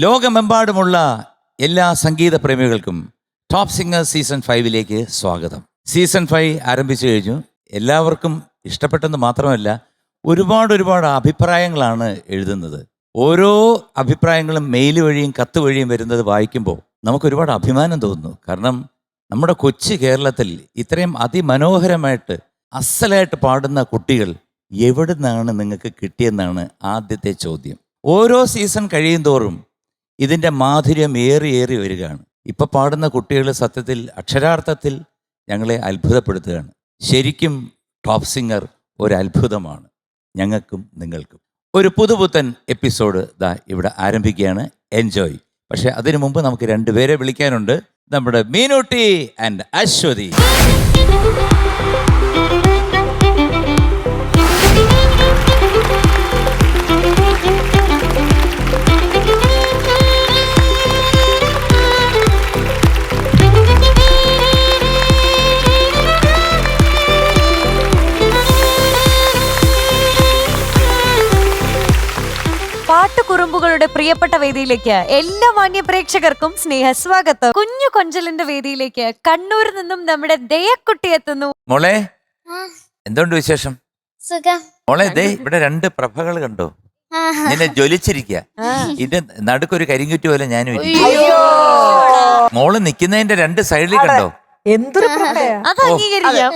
ലോകമെമ്പാടുമുള്ള എല്ലാ സംഗീത പ്രേമികൾക്കും top Singer season 5 സ്വാഗതം. സീസൺ 5 ആരംഭിച്ചു കഴിഞ്ഞു. എല്ലാവർക്കും ഇഷ്ടപ്പെട്ടെന്ന് മാത്രമല്ല, ഒരുപാട് അഭിപ്രായങ്ങളാണ് എഴുതുന്നത്. ഓരോ അഭിപ്രായങ്ങളും മെയിൽ വഴിയും കത്ത് വഴിയും വരുന്നത് വായിക്കുമ്പോൾ നമുക്ക് ഒരുപാട് അഭിമാനം തോന്നുന്നു. കാരണം നമ്മുടെ കൊച്ചു കേരളത്തിൽ ഇത്രയും അതിമനോഹരമായിട്ട് അസലായിട്ട് പാടുന്ന കുട്ടികൾ എവിടെ നിന്നാണ് നിങ്ങൾക്ക് കിട്ടിയെന്നാണ് ആദ്യത്തെ ചോദ്യം. ഓരോ സീസൺ കഴിയും തോറും ഇതിൻ്റെ മാധുര്യം ഏറി വരികയാണ്. ഇപ്പം പാടുന്ന കുട്ടികൾ സത്യത്തിൽ അക്ഷരാർത്ഥത്തിൽ ഞങ്ങളെ അത്ഭുതപ്പെടുത്തുകയാണ്. ശരിക്കും ടോപ്പ് സിംഗർ ഒരു അത്ഭുതമാണ് ഞങ്ങൾക്കും നിങ്ങൾക്കും. ഒരു പുതുപുത്തൻ എപ്പിസോഡ് ഇവിടെ ആരംഭിക്കുകയാണ്. എൻജോയ്. പക്ഷെ അതിനു മുമ്പ് നമുക്ക് രണ്ടുപേരെ വിളിക്കാനുണ്ട്. നമ്മുടെ മീനൂട്ടി ആൻഡ് അശ്വതി. പാട്ടുകുറുമ്പുകളുടെ പ്രിയപ്പെട്ട വേദിയിലേക്ക് എല്ലാ മാന്യ പ്രേക്ഷകർക്കും സ്നേഹസ്വാഗതം. കുഞ്ഞു കൊഞ്ചലിന്റെ വേദിയിലേക്ക് കണ്ണൂരിൽ നിന്നും നമ്മുടെ ദയക്കുട്ടി എത്തുന്നു. മോളെ, എന്തുകൊണ്ട് വിശേഷം? സുഖം. മോളെ, ഇവിടെ രണ്ട് പ്രഭകൾ കണ്ടോ? നിന്നെ ജ്വലിച്ചിരിക്കുക. ഇതിന്റെ നടുക്കൊരു കരിങ്കുറ്റി പോലെ ഞാനും മോള് നിക്കുന്നതിന്റെ രണ്ട് സൈഡിൽ കണ്ടോ? എന്തൊരു അത് അംഗീകരിക്കാം.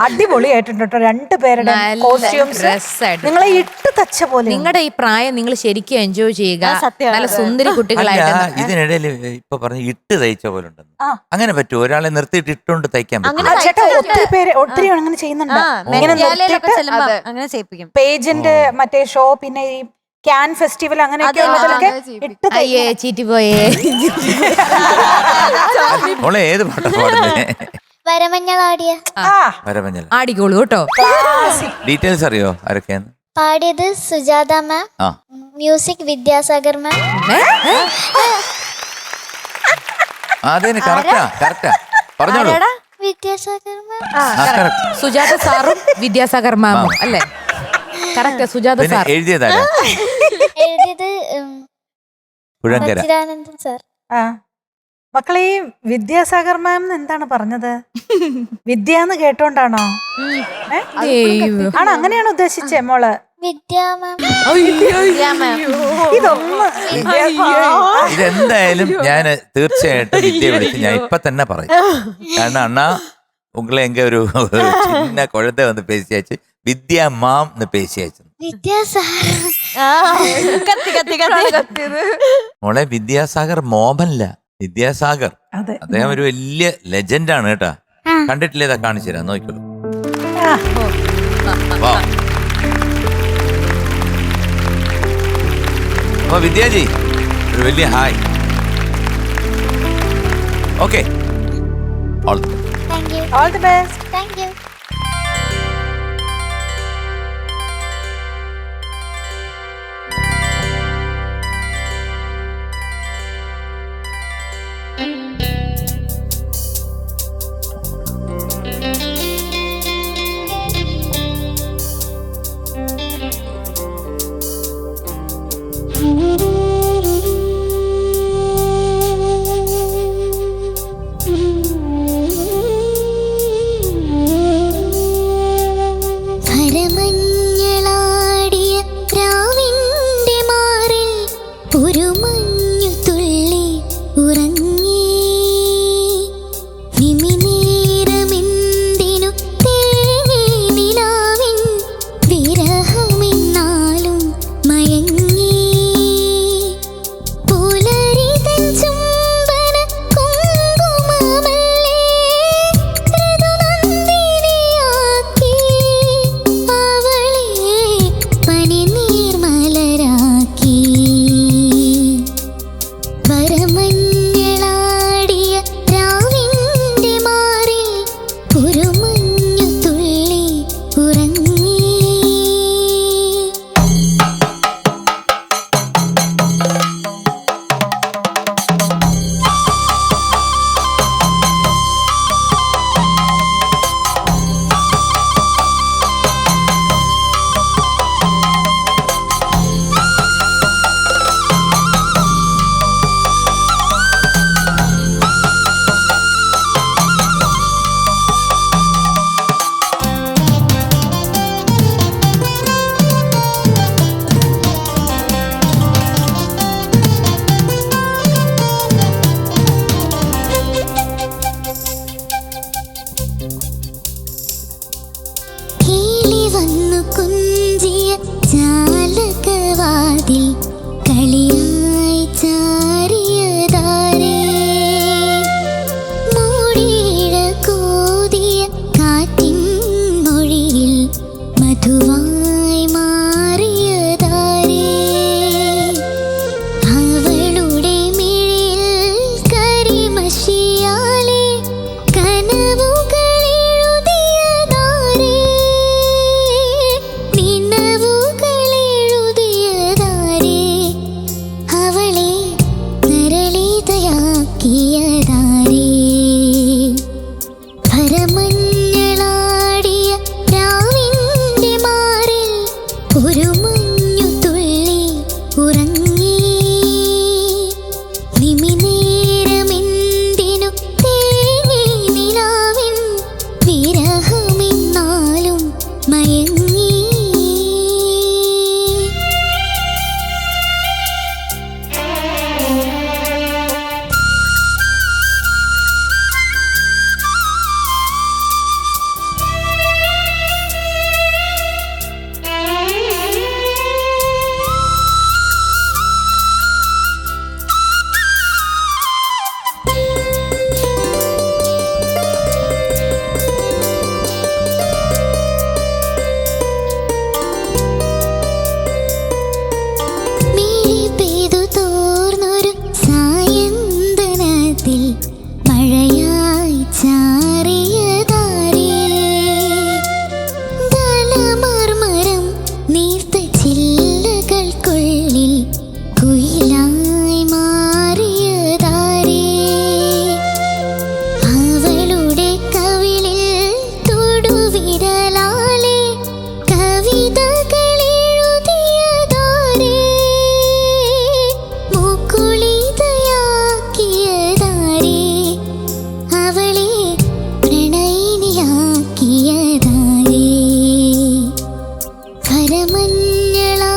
അടിപൊളിയായിട്ടുണ്ട് രണ്ടുപേരുടെ കോസ്റ്റ്യൂംസ്. നിങ്ങളെ ഇട്ട് തച്ച പോലെ. നിങ്ങളുടെ ഈ പ്രായം നിങ്ങൾ ശരിക്കും എൻജോയ് ചെയ്യുക. നല്ല സുന്ദരി കുട്ടികളായിട്ട്. ഇതിനിടയിൽ ഇപ്പൊ പറഞ്ഞു ഇട്ട് തയ്ച്ച പോലെ ഉണ്ടെന്ന്. അങ്ങനെ പറ്റുമോ? ഒരാളെ നിർത്തിയിട്ട് ഇട്ടുകൊണ്ട് തയ്ക്കാൻ പറ്റും? ഒത്തിരി അങ്ങനെ ചെയ്യുന്നുണ്ട്. അങ്ങനെ ചെയ്യിപ്പിക്കും. പേജിന്റെ മറ്റേ ഷോ, പിന്നെ ഈ ക്യാൻ ഫെസ്റ്റിവൽ, അങ്ങനെയൊക്കെ മോളെ ഏത് പാട്ടാ പാടുന്നത്? വരമഞ്ഞളാടിയ വരമഞ്ഞൾ ആടിക്കോളൂ കേട്ടോ. ഡീറ്റെയിൽസ് അറിയോ ആരൊക്കെയാണ് പാടിയത്? സുജാത മാം, മ്യൂസിക് വിദ്യാസാഗർ മാം. അതന്നെ, കറക്റ്റാ പറഞ്ഞോളൂ. വിദ്യാസാഗർ മാം, സുജാത സാറും വിദ്യാസാഗർ മാമും അല്ലേ? കറക്റ്റ്. സുജാത സാർ എഴുതിയത് സച്ചിദാനന്ദൻ സാർ. മക്കളെ, ഈ വിദ്യാസാഗർ മാം എന്താണ് പറഞ്ഞത്? വിദ്യാന്ന് കേട്ടോണ്ടാണോ? ആണോ? അങ്ങനെയാണ് ഉദ്ദേശിച്ചേ മോള്? വിദ്യാ മാം. ഇതെന്തായാലും ഞാൻ തീർച്ചയായിട്ടും വിദ്യ വിളിച്ച് ഞാൻ ഇപ്പൊ തന്നെ പറയും. കാരണം അണ്ണാ ഉങ്ങളെ എങ്ക ഒരു ചിന്ന കുഴത്തെ വന്ന് പേശിയാച്ച് വിദ്യാ മാം പേശിയാച്ചു. മോളെ, വിദ്യാസാഗർ മോഹൻല, വിദ്യാസാഗർ. അദ്ദേഹം ഒരു വലിയ ലെജൻഡാണ് കേട്ടാ. കണ്ടിട്ടില്ലേ? ഇതാ കാണിച്ചു തരാം, നോക്കിക്കോളൂ. അപ്പൊ വിദ്യാജി ഒരു വലിയ hi. Okay, all the best. Thank you. കുഞ്ചിയ ജാലകവാതിൽ കളിയായി ചാരിയതാരേ മൂടിയിട കൂതിയ കാറ്റിൻ മൊഴിയിൽ മധുവായി മാറിയതാരേ അവളുടെ മിഴിയിൽ കരിമഷിയാലെ കനവുകളെഴുതിയതാരേ നിനവുകളെഴുതിയതാരേ അവളെ നരളിതയാക്കിയതാരേ ഭരമഞ്ഞളാടിയ രാവിന്റെ മാറിൽ ഒരു മഞ്ഞു തുള്ളി ഉറങ്ങി നിമിനേരമെന്തിനു തേങ്ങി നിലാവിൻ വിരഹമെന്നാലും മയങ്ങി മിഴി പെയ്തു തോർന്നൊരു സായന്തനത്തിൽ മഴയായി ചാറിയതാരേ ദലമർമരം നീർത്ത ചില്ലകൾക്കുള്ളിൽ കുയിലായി മാറിയതാരേ അവളുടെ കവിളിൽ തൊടുവിരലാലെ കവിതകളെഴുതിയതാരേ മുക്കുളിതയാക്കിയതാരേ അവളെ പ്രണയിനിയാക്കിയതാരേ കരമഞ്ഞളാടിയ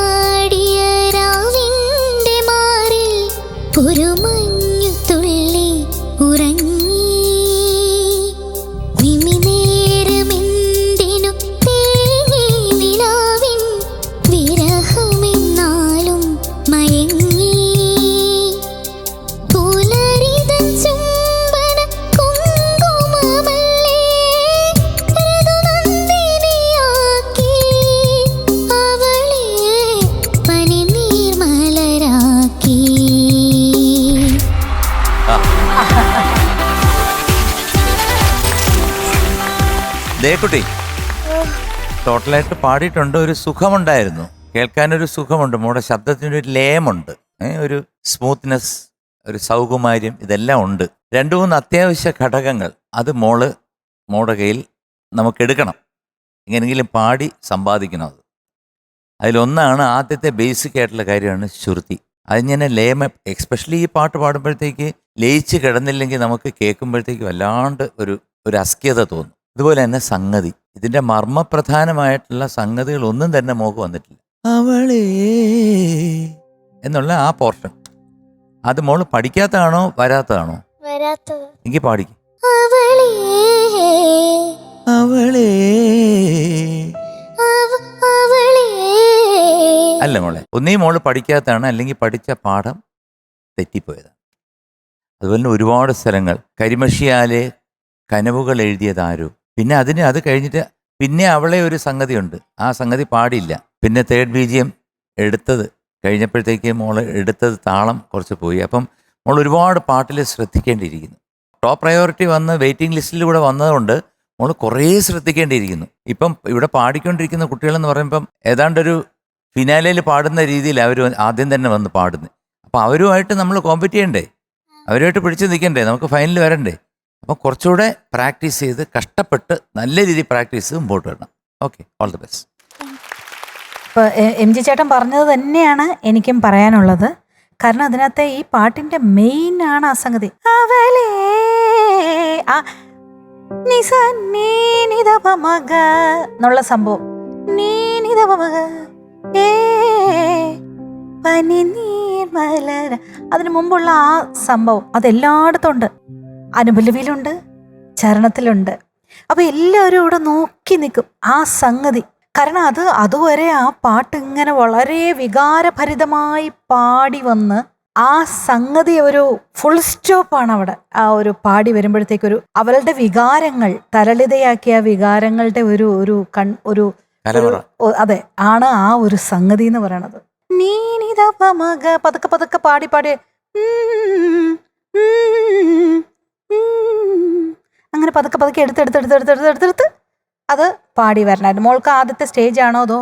രാവിന്റെ മാറിൽ ഒരു മഞ്ഞു തുള്ളി ഉറങ്ങി നിമിനേരമെന്തിനു തേങ്ങി നിലാവിൻ വിരഹമെന്നാലും മയങ്ങി പുലരിതൻ ചുംബന കുങ്കുമമല്ലേ ഋതുനന്ദിനിയാക്കി അവളെ പനിനീർമലരാക്കി ദേക്കുട്ടി ടോട്ടലായിട്ട് പാടിയിട്ടുണ്ട്. ഒരു സുഖമുണ്ടായിരുന്നു, കേൾക്കാനൊരു സുഖമുണ്ട്, മോടെ ശബ്ദത്തിൻ്റെ ഒരു ലയമുണ്ട്, ഒരു സ്മൂത്ത്നെസ്, ഒരു സൗകുമാര്യം, ഇതെല്ലാം ഉണ്ട്. രണ്ട് മൂന്ന് അത്യാവശ്യ ഘടകങ്ങൾ അത് മോടെ കയ്യിൽ നമുക്കെടുക്കണം, എങ്ങനെയെങ്കിലും പാടി സമ്പാദിക്കണം. അതിലൊന്നാണ് ആദ്യത്തെ ബേസിക് ആയിട്ടുള്ള കാര്യമാണ് ശ്രുതി. അതിങ്ങനെ എസ്പെഷ്യലി ഈ പാട്ട് പാടുമ്പോഴത്തേക്ക് ലയിച്ച് കിടന്നില്ലെങ്കിൽ നമുക്ക് കേൾക്കുമ്പോഴത്തേക്ക് വല്ലാണ്ട് ഒരു അസ്ക്യത തോന്നും. അതുപോലെ തന്നെ സംഗതി, ഇതിൻ്റെ മർമ്മപ്രധാനമായിട്ടുള്ള സംഗതികൾ ഒന്നും തന്നെ മോക്ക് വന്നിട്ടില്ല. അവളേ എന്നുള്ള ആ പോർഷൻ അത് മോള് പഠിക്കാത്തതാണോ വരാത്തതാണോ? വരാത്തത്. എനിക്ക് പാടിക്കും. അവളേ അവളേ അവളേ അല്ല മോളെ, ഒന്നീ മോള് പഠിക്കാത്തതാണ്, അല്ലെങ്കിൽ പഠിച്ച പാഠം തെറ്റിപ്പോയതാണ്. അതുപോലെ തന്നെ ഒരുപാട് സ്ഥലങ്ങൾ കരിമഷിയാലെ കനവുകൾ എഴുതിയതാരോ, പിന്നെ അത് കഴിഞ്ഞിട്ട് പിന്നെ അവളെ ഒരു സംഗതിയുണ്ട്, ആ സംഗതി പാടില്ല. പിന്നെ തേർഡ് BGM എടുത്തത് കഴിഞ്ഞപ്പോഴത്തേക്ക് മോള് എടുത്തത് താളം കുറച്ച് പോയി. അപ്പം മോൾ ഒരുപാട് പാട്ടിൽ ശ്രദ്ധിക്കേണ്ടിയിരിക്കുന്നു. ടോപ്പ് പ്രയോറിറ്റി വന്ന് വെയിറ്റിംഗ് ലിസ്റ്റിലൂടെ വന്നതുകൊണ്ട് മോൾ കുറേ ശ്രദ്ധിക്കേണ്ടിയിരിക്കുന്നു. ഇപ്പം ഇവിടെ പാടിക്കൊണ്ടിരിക്കുന്ന കുട്ടികളെന്ന് പറയുമ്പം ഏതാണ്ടൊരു ഫിനാലയിൽ പാടുന്ന രീതിയിൽ അവർ ആദ്യം തന്നെ വന്ന് പാടുന്നത്. അപ്പം അവരുമായിട്ട് നമ്മൾ കോമ്പറ്റ് ചെയ്യണ്ടേ, അവരുമായിട്ട് പിടിച്ച് നിൽക്കണ്ടേ, നമുക്ക് ഫൈനൽ വരണ്ടേ. അപ്പം കുറച്ചുകൂടെ പ്രാക്ടീസ് ചെയ്ത് കഷ്ടപ്പെട്ട് നല്ല രീതിയിൽ പ്രാക്ടീസ് ചെയ്ത് മുമ്പോട്ട് വരണം. Okay, all the best. ഇപ്പോൾ MG ചേട്ടൻ പറഞ്ഞത് തന്നെയാണ് എനിക്കും പറയാനുള്ളത്. കാരണം അതിനകത്തെ ഈ പാട്ടിന്റെ മെയിൻ ആണ് ആ സംഗതി. അവളേ ആ നിസ നീനിതപമക എന്നുള്ള സംഭവം, നീനിതപമക ഏ പനി നീർമലര, അതിനു മുമ്പുള്ള ആ സംഭവം അതെല്ലായിടത്തും ഉണ്ട്. അനുപല്ലവിയിലുണ്ട്, ചരണത്തിലുണ്ട്. അപ്പൊ എല്ലാവരും ഇവിടെ നോക്കി നിൽക്കും. ആ സംഗതി കാരണം അതുവരെ ആ പാട്ട് ഇങ്ങനെ വളരെ വികാരഭരിതമായി പാടി വന്ന് ആ സംഗതി ഒരു ഫുൾ സ്റ്റോപ്പാണ് അവിടെ. ആ ഒരു പാടി വരുമ്പോഴത്തേക്കൊരു അവളുടെ വികാരങ്ങൾ തരളിതയാക്കിയ വികാരങ്ങളുടെ ഒരു അതെ ആണ് ആ ഒരു സംഗതി എന്ന് പറയണത്. നീനിതപമക പതുക്കെ പതുക്കെ പാടി പാടി അങ്ങനെ പതുക്കെ പതുക്കെ എടുത്തെടുത്ത് അത് പാടി വരണമായിരുന്നു. മോൾക്ക് ആദ്യത്തെ സ്റ്റേജ് ആണോ അതോ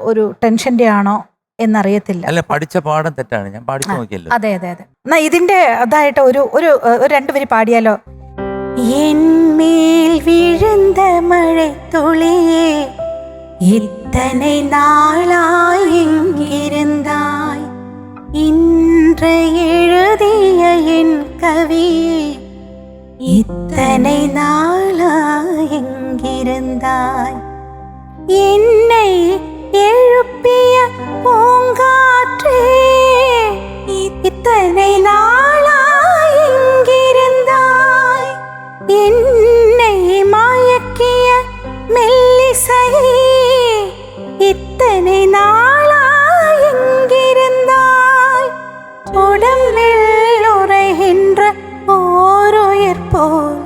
ഒരു ടെൻഷന്റെ ആണോ എന്നറിയത്തില്ല. അല്ല, പഠിച്ച പാഠം തെറ്റാണ്, ഞാൻ പാടിച്ചു നോക്കിയല്ലോ. അതെ അതെ അതെ. എന്നാ ഇതിന്റെ അതായിട്ട് ഒരു രണ്ടുപേര് പാടിയാലോ? എന്മേൽ വിഴുந்த മഴை തുളിயே இத்தனை நாளாய் எங்கிருந்தாய் இன்று எழுதிய என் கவியே இத்தனை நாளாய் எங்கிருந்தாய் என்னை எழுப்பிய பூங்காற்றே இத்தனை நாளாய் எங்கிருந்தாய் என்னை மயக்கிய மெல்லிசையே இத்தனை நாளாய் எங்கிருந்தாய் உடம்பில் உறைகின்ற ஓருயிர் போல்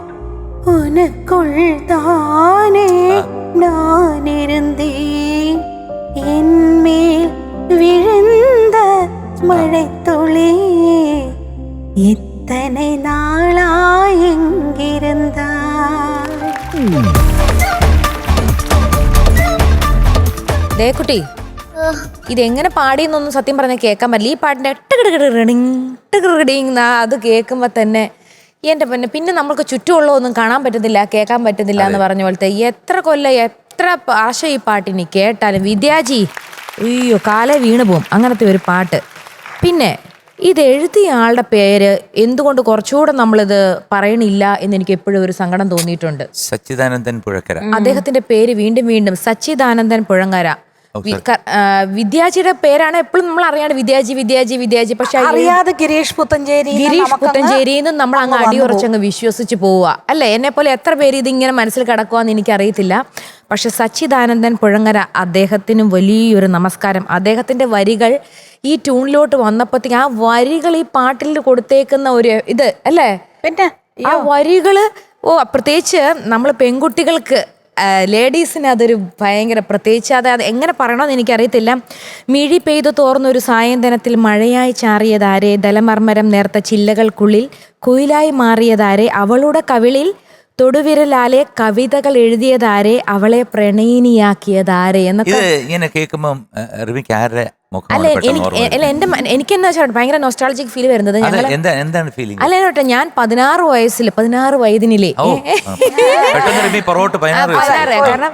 உனக்குள் தானே நான் இருந்தேன் என்மேல் விழுந்த மழை துளி இத்தனை நாளாய் எங்கிருந்தாய். ദേക്കുട്ടി, ഇതെങ്ങനെ പാടിയെന്നൊന്നും സത്യം പറഞ്ഞാൽ കേൾക്കാൻ പറ്റില്ല. ഈ പാട്ടിന്റെ അത് കേൾക്കുമ്പോ തന്നെ എന്റെ പിന്നെ നമ്മൾക്ക് ചുറ്റുമുള്ളതൊന്നും കാണാൻ പറ്റുന്നില്ല, കേൾക്കാൻ പറ്റുന്നില്ല എന്ന് പറഞ്ഞ പോലത്തെ എത്ര കൊല്ലം എത്ര ആശ ഈ പാട്ടിനി കേട്ടാലും. വിദ്യാജി അയ്യോ കാലേ വീണ് പോവും അങ്ങനത്തെ ഒരു പാട്ട്. പിന്നെ ഇത് എഴുതിയ ആളുടെ പേര് എന്തുകൊണ്ട് കുറച്ചുകൂടെ നമ്മളിത് പറയണില്ല എന്ന് എനിക്ക് എപ്പോഴും ഒരു സങ്കടം തോന്നിയിട്ടുണ്ട്. സച്ചിദാനന്ദൻ പുഴക്കര. അദ്ദേഹത്തിന്റെ പേര് വീണ്ടും വീണ്ടും സച്ചിദാനന്ദൻ പുഴങ്ങര. വിദ്യാജിയുടെ പേരാണ് എപ്പോഴും നമ്മൾ അറിയാണ്ട് വിദ്യാജി. പക്ഷെ അറിയാതെ ഗിരീഷ് പുത്തഞ്ചേരിന്ന് നമ്മൾ അങ്ങ് അടിയുറച്ചങ്ങ് വിശ്വസിച്ച് പോവുക അല്ലെ. എന്നെ പോലെ എത്ര പേര് ഇതിങ്ങനെ മനസ്സിൽ കിടക്കുവാന്ന് എനിക്കറിയത്തില്ല. പക്ഷെ സച്ചിദാനന്ദൻ പുഴങ്ങര, അദ്ദേഹത്തിനും വലിയൊരു നമസ്കാരം. അദ്ദേഹത്തിന്റെ വരികൾ ഈ ട്യൂണിലോട്ട് വന്നപ്പോഴത്തേക്ക് ആ വരികൾ ഈ പാട്ടിൽ കൊടുത്തേക്കുന്ന ഒരു ഇത് അല്ലേ, പിന്നെ ആ വരികള് പ്രത്യേകിച്ച് നമ്മൾ പെൺകുട്ടികൾക്ക് ലേഡീസിന് അതൊരു ഭയങ്കര പ്രത്യേകിച്ച് അത് എങ്ങനെ പറയണമെന്ന് എനിക്കറിയത്തില്ല. മിഴി പെയ്തു തോർന്നൊരു സായന്തനത്തിൽ മഴയായി ചാറിയതാരെ, ദലമർമരം നേർത്ത ചില്ലകൾക്കുള്ളിൽ കുയിലായി മാറിയതാരെ, അവളുടെ കവിളിൽ തൊടുവിരലാലെ കവിതകൾ എഴുതിയതാരെ, അവളെ പ്രണയിനിയാക്കിയതാരെ എന്നൊക്കെ ഇങ്ങനെ കേൾക്കുമ്പോൾ അല്ല എനിക്കെന്താ വെച്ചാൽ ഭയങ്കര നൊസ്റ്റാൾജിക് ഫീൽ വരുന്നത്. എന്താണ് ഫീലിംഗ്? അല്ല കേട്ടോ, ഞാൻ 16 വയതിനില്ലേ കാരണം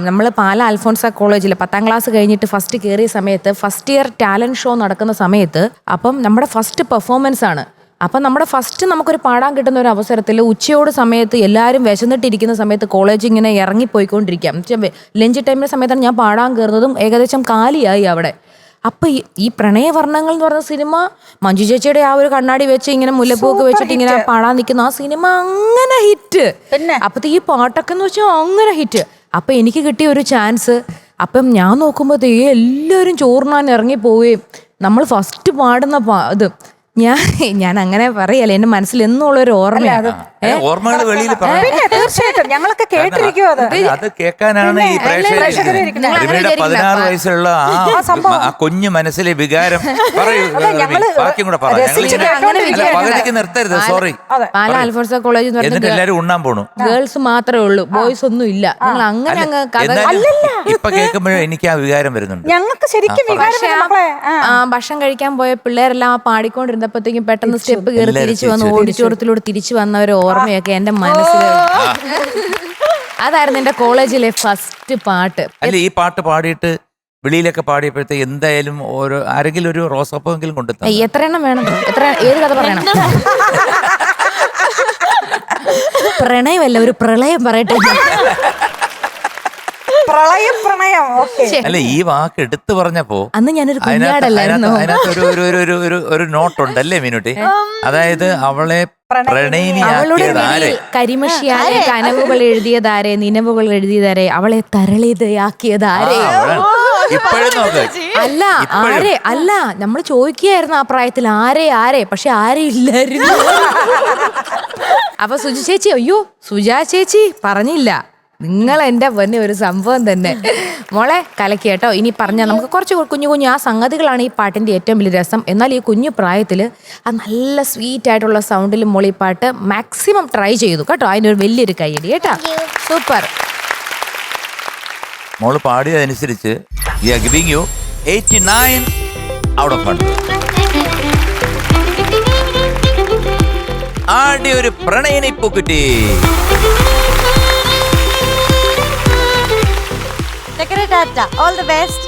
നമ്മള് പാല അൽഫോൺസ കോളേജിൽ 10ാം ക്ലാസ് കഴിഞ്ഞിട്ട് ഫസ്റ്റ് കയറിയ സമയത്ത് ഫസ്റ്റ് ഇയർ ടാലന്റ് ഷോ നടക്കുന്ന സമയത്ത് അപ്പം നമ്മുടെ ഫസ്റ്റ് പെർഫോമൻസ് ആണ്. അപ്പം നമ്മുടെ ഫസ്റ്റ് നമുക്കൊരു പാടാൻ കിട്ടുന്ന ഒരു അവസരത്തിൽ ഉച്ചയോട് സമയത്ത് എല്ലാവരും വിശന്നിട്ടിരിക്കുന്ന സമയത്ത് കോളേജ് ഇങ്ങനെ ഇറങ്ങിപ്പോയിക്കൊണ്ടിരിക്കാം. ലഞ്ച് ടൈമിൻ്റെ സമയത്താണ് ഞാൻ പാടാൻ കയറുന്നതും ഏകദേശം കാലിയായി അവിടെ. അപ്പം ഈ പ്രണയവർണ്ണങ്ങൾ എന്ന് പറഞ്ഞ സിനിമ, മഞ്ജു ചേച്ചിയുടെ ആ ഒരു കണ്ണാടി വെച്ച് ഇങ്ങനെ മുല്ലപ്പൂക്ക് വെച്ചിട്ട് ഇങ്ങനെ പാടാൻ നിൽക്കുന്ന ആ സിനിമ അങ്ങനെ ഹിറ്റ്. അപ്പത്തെ ഈ പാട്ടൊക്കെ എന്ന് വെച്ചാൽ അങ്ങനെ ഹിറ്റ്. അപ്പം എനിക്ക് കിട്ടിയ ഒരു ചാൻസ്. അപ്പം ഞാൻ നോക്കുമ്പോൾ എല്ലാവരും ചോറിനാൻ ഇറങ്ങിപ്പോവുകയും നമ്മൾ ഫസ്റ്റ് പാടുന്ന ഇത് ഞാൻ അങ്ങനെ പറയല്ല, എന്റെ മനസ്സിൽ എന്നുള്ളൊരു ഓർമ്മയാണ്. തീർച്ചയായിട്ടും ഞങ്ങളൊക്കെ കേട്ടിരിക്കും. അത് കേൾക്കാനാണ് ഈ 16 വയസ്സുള്ള ആ കുഞ്ഞു മനസ്സിലെ വികാരം. ബാക്കിയും കൂടെ പകുതിക്ക് നിർത്തരുത്. സോറി. പാല അൽഫോൺസ കോളേജ് എല്ലാരും ഉണ്ണാൻ പോണു, ഗേൾസ് മാത്രമേ ഉള്ളൂ, ബോയ്സ് ഒന്നും ഇല്ല. നിങ്ങൾ അങ്ങനെ ഇപ്പൊ കേൾക്കുമ്പോഴും എനിക്ക് ആ വികാരം വരുന്നുണ്ട്. ഞങ്ങൾക്ക് ശരിക്കും ഭക്ഷണം കഴിക്കാൻ പോയ പിള്ളേരെല്ലാം പാടിക്കൊണ്ടിരുന്നപ്പോഴത്തേക്കും പെട്ടെന്ന് സ്റ്റെപ്പ് കയറി തിരിച്ചു വന്ന് ഓഡിറ്റോറിയത്തിലൂടെ തിരിച്ചു വന്ന ഒരു ഓർമ്മയൊക്കെ എന്റെ മനസ്സിൽ. അതായിരുന്നു എന്റെ കോളേജിലെ ഫസ്റ്റ് പാട്ട്. അല്ല, ഈ പാട്ട് പാടിയിട്ട് വെളിയിലൊക്കെ പാടിയപ്പോഴത്തേക്ക് എന്തായാലും ആരെങ്കിലും ഒരു റോസപ്പെങ്കിലും കൊണ്ടുത്താ. എത്ര എണ്ണം വേണം? ഏത് കഥ പറയണം? പ്രണയമല്ല, ഒരു പ്രളയം പറയട്ടെ. പ്രണയം ഓക്കെ. അല്ല ഈ വാക്ക് എടുത്തു പറഞ്ഞപ്പോ അന്ന് ഞാനൊരു കുഞ്ഞാടല്ലായിരുന്നു. അതിനകത്ത് ഒരു നോട്ടുണ്ടല്ലേ മീനുട്ടി? അതായത് അവളെ അവളുടെ പ്രണയിനിയാക്കിയത് ആരെ? കരിമഷിയായ കനവുകൾ എഴുതിയതാരെ, നിലവുകൾ എഴുതിയതാരെ, അവളെ തരളിതയാക്കിയതാരെ. ഇപ്പോഴും നോക്ക്. അല്ല ആരെ അല്ല, നമ്മൾ ചോദിക്കുകയായിരുന്നു ആ പ്രായത്തിൽ ആരെ, പക്ഷെ ആരെ ഇല്ലായിരുന്നു. അപ്പൊ സുജ ചേച്ചി, അയ്യോ സുജാ ചേച്ചി പറഞ്ഞില്ല. നിങ്ങൾ എൻ്റെ പൊന്നെ ഒരു സംഭവം തന്നെ. മോളെ കലക്കി കേട്ടോ. ഇനി പറഞ്ഞാൽ നമുക്ക് കുറച്ച് കുഞ്ഞു ആ സംഗതികളാണ് ഈ പാട്ടിൻ്റെ ഏറ്റവും വലിയ രസം. എന്നാൽ ഈ കുഞ്ഞു പ്രായത്തിൽ ആ നല്ല സ്വീറ്റ് ആയിട്ടുള്ള സൗണ്ടിൽ മോളി പാട്ട് മാക്സിമം ട്രൈ ചെയ്തു കേട്ടോ. അതിനൊരു വലിയൊരു കൈയടി കേട്ടോ. സൂപ്പർ. മോള് പാടിയതനുസരിച്ച് we are giving you 89 out of 100. ആടി ഒരു പ്രണയിനി പൂക്കുറ്റി. All the best.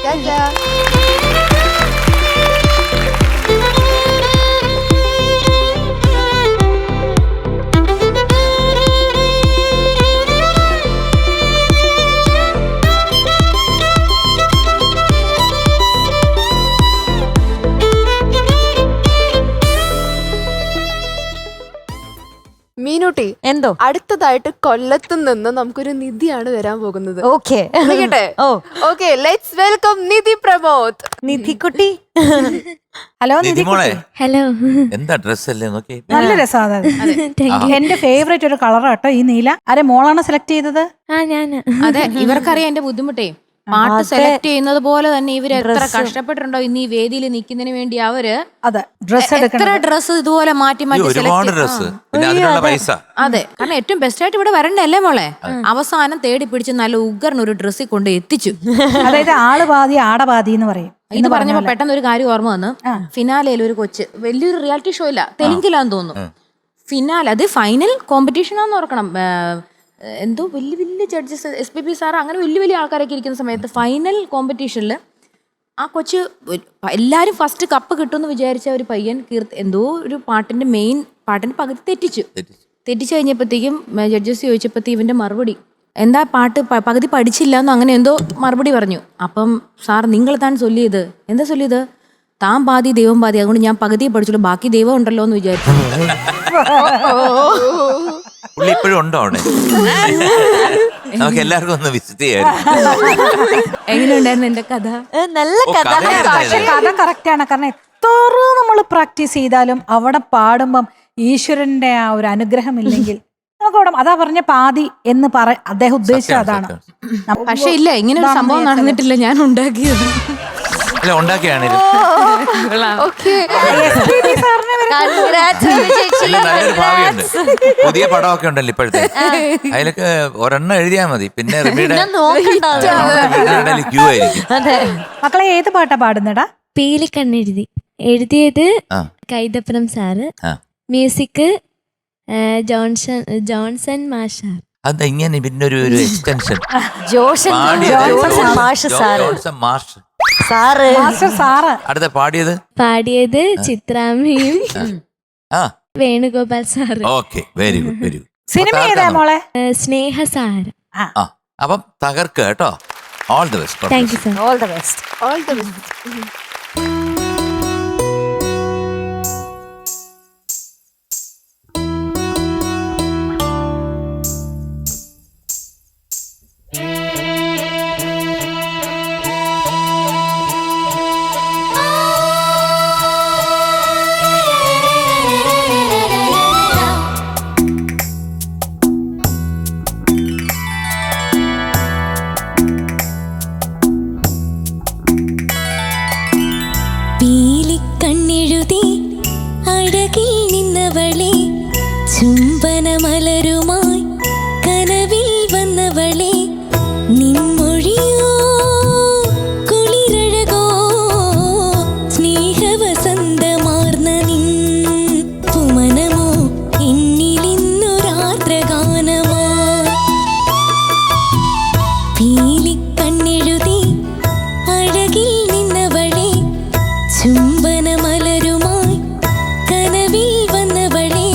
മീനുട്ടി, എന്തോ അടുത്തതായിട്ട് കൊല്ലത്ത് നിന്ന് നമുക്കൊരു നിധിയാണ് വരാൻ പോകുന്നത്. Okay oh okay, let's welcome Nidhi Pramod. നിധിക്കുട്ടി. ഹലോ നിധി മോളെ, ഹലോ. എന്താ ഡ്രസ് അല്ലേ നോക്കി? നല്ല രസമാണ്. എന്റെ ഫേവറേറ്റ് ഒരു കളറാട്ടോ ഈ നീല. ആരെ മോളാണ് സെലക്ട് ചെയ്തത്? ഞാന്. അതെ, ഇവർക്കറിയാം എന്റെ ബുദ്ധിമുട്ടേ. പാട്ട് സെലക്ട് ചെയ്യുന്നത് പോലെ തന്നെ ഇവര് എത്ര കഷ്ടപ്പെട്ടിട്ടുണ്ടോ ഇന്ന് ഈ വേദിയിൽ നിൽക്കുന്നതിന് വേണ്ടി. അവര് അതെ ഡ്രസ് എത്ര ഡ്രസ് ഇതുപോലെ മാറ്റി മാറ്റി ഒരുപാട് ഡ്രസ്, പിന്നെ അതിനുള്ള പൈസ. അതെ, കാരണം ഏറ്റവും ബെസ്റ്റ് ആയിട്ട് ഇവിടെ വരണ്ടല്ലേ മോളെ. അവസാനം തേടി പിടിച്ച് നല്ല ഉഗ്രൻ ഒരു ഡ്രസ്സിൽ കൊണ്ട് എത്തിച്ചു. അതായത് ആള് പാതി ആടപാതി എന്ന് പറയും. ഇത് പറഞ്ഞപ്പോ പെട്ടെന്ന് ഒരു കാര്യം ഓർമ്മ വന്നു. ഫിനാലയിൽ ഒരു കൊച്ച്, വലിയൊരു റിയാലിറ്റി ഷോ ഇല്ല, തെലുങ്കിലാന്ന് തോന്നുന്നു. ഫിനാലെ, അത് ഫൈനൽ കോമ്പറ്റീഷനാന്ന് ഓർക്കണം. എന്തോ വലിയ വലിയ ജഡ്ജസ്, SPB സാർ, അങ്ങനെ വലിയ വലിയ ആൾക്കാരൊക്കെ ഇരിക്കുന്ന സമയത്ത് ഫൈനൽ കോമ്പറ്റീഷനിൽ ആ കൊച്ച് എല്ലാവരും ഫസ്റ്റ് കപ്പ് കിട്ടുമെന്ന് വിചാരിച്ച ഒരു പയ്യൻ എന്തോ ഒരു പാട്ടിന്റെ പകുതി തെറ്റിച്ചു കഴിഞ്ഞപ്പോഴത്തേക്കും ജഡ്ജസ് ചോദിച്ചപ്പോഴത്തേക്കും ഇവന്റെ മറുപടി എന്താ, പാട്ട് പകുതി പഠിച്ചില്ല എന്ന് അങ്ങനെ എന്തോ മറുപടി പറഞ്ഞു. അപ്പം സാർ, നിങ്ങൾ താൻ ചൊല്ലിയത് എന്താ ചൊല്ലിയത്? താൻ പാതി ദൈവം പാതി, അതുകൊണ്ട് ഞാൻ പകുതിയെ പഠിച്ചുള്ളൂ, ബാക്കി ദൈവം ഉണ്ടല്ലോ എന്ന് വിചാരിച്ചു. പുള്ളി ഇപ്പോഴും ഉണ്ടോ അവിടെ? നമുക്ക് എല്ലാവർക്കും ഒന്ന് വിസിറ്റ് ചെയ്യാം. എങ്ങനെയുണ്ടായിരുന്നു എന്റെ കഥ? നല്ല കഥ. പക്ഷെ കഥ കറക്റ്റ് ആണ്. കാരണം എത്ര നമ്മൾ പ്രാക്ടീസ് ചെയ്താലും അവിടെ പാടുമ്പം ഈശ്വരന്റെ ആ ഒരു അനുഗ്രഹം ഇല്ലെങ്കിൽ നമുക്ക് അവിടെ, അതാ പറഞ്ഞ പാതി എന്ന് അദ്ദേഹം ഉദ്ദേശിച്ചത് അതാണ്. പക്ഷെ ഇല്ല, ഇങ്ങനെ ഒരു സംഭവം നടന്നിട്ടില്ല, ഞാൻ ഉണ്ടാക്കിയത്. അല്ല, ഉണ്ടാക്കിയാണിത്. അല്ല, നല്ലൊരു ഭാവിയുണ്ട്. പുതിയ പടമൊക്കെ ഉണ്ടല്ലോ ഇപ്പോഴത്തെ. അതിലൊക്കെ ഒരെണ്ണം എഴുതിയാ മതി, പിന്നെ ക്യൂ ആയിരിക്കും. മക്കളെ ഏത് പാട്ടാ പാടുന്നടാ? പീലിക്കണ്ണെഴുതി. എഴുതിയത് കൈതപ്പുറം സാറ്. മ്യൂസിക് ജോൺസൺ മാഷാർ. അതെങ്ങനെ പിന്നെ ഒരു എക്സ്റ്റൻഷൻ? അടുത്ത പാടിയത് ചിത്രാമ്മയും Venugopal sir. Okay, very good, very good. Cinema ഏതാ മോളെ? സ്നേഹസാരം. അപ്പം തകർക്ക് കേട്ടോ. All the best. Thank you sir. All the best. All the best. ചുംബനമലരുമായി കനവിൽ വന്നവളെ, നിൻമൊഴിയോ കുളിരഴകോ സ്നേഹവസന്തമാർന്ന നിൻ പുമനമോ എന്നിലിന്നൊരാത്രഗാനമാ. പീലിക്കണ്ണെഴുതി അഴകിൽ നിന്നവളെ, ചുംബനമലരുമായി കനവിൽ വന്നവളെ.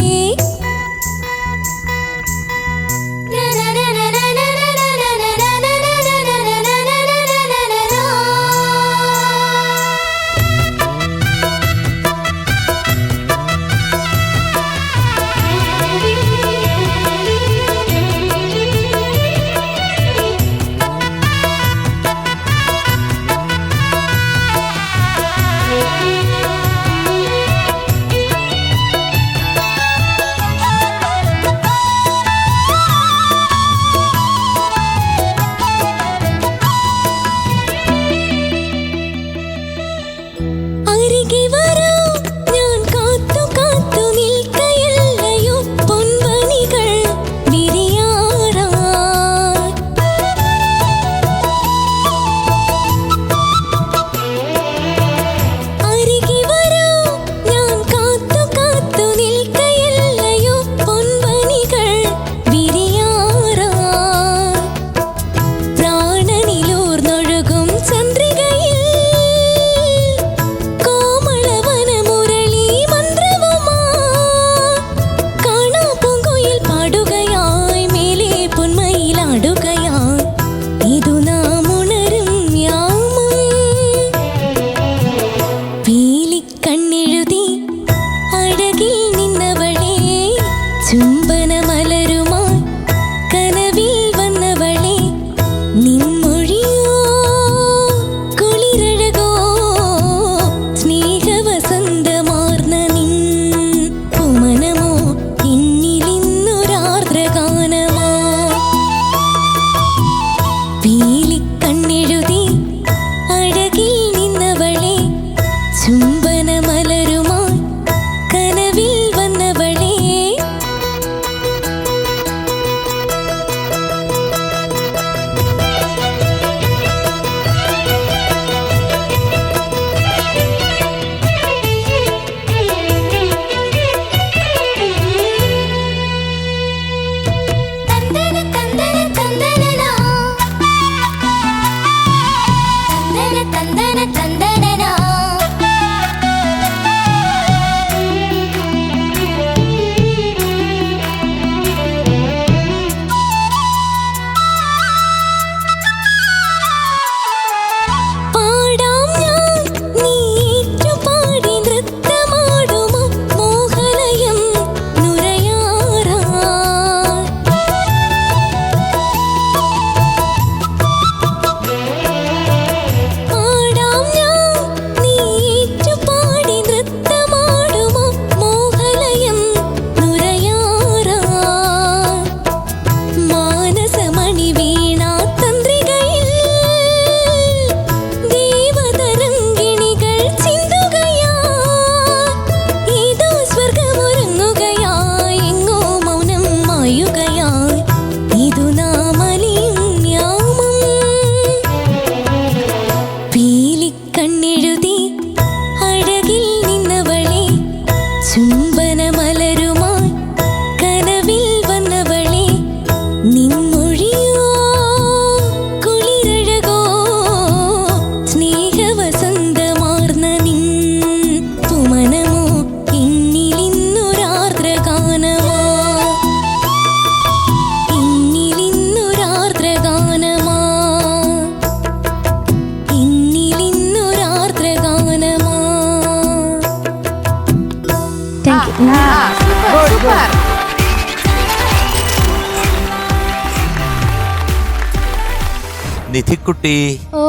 നിധിക്കുട്ടി ഓ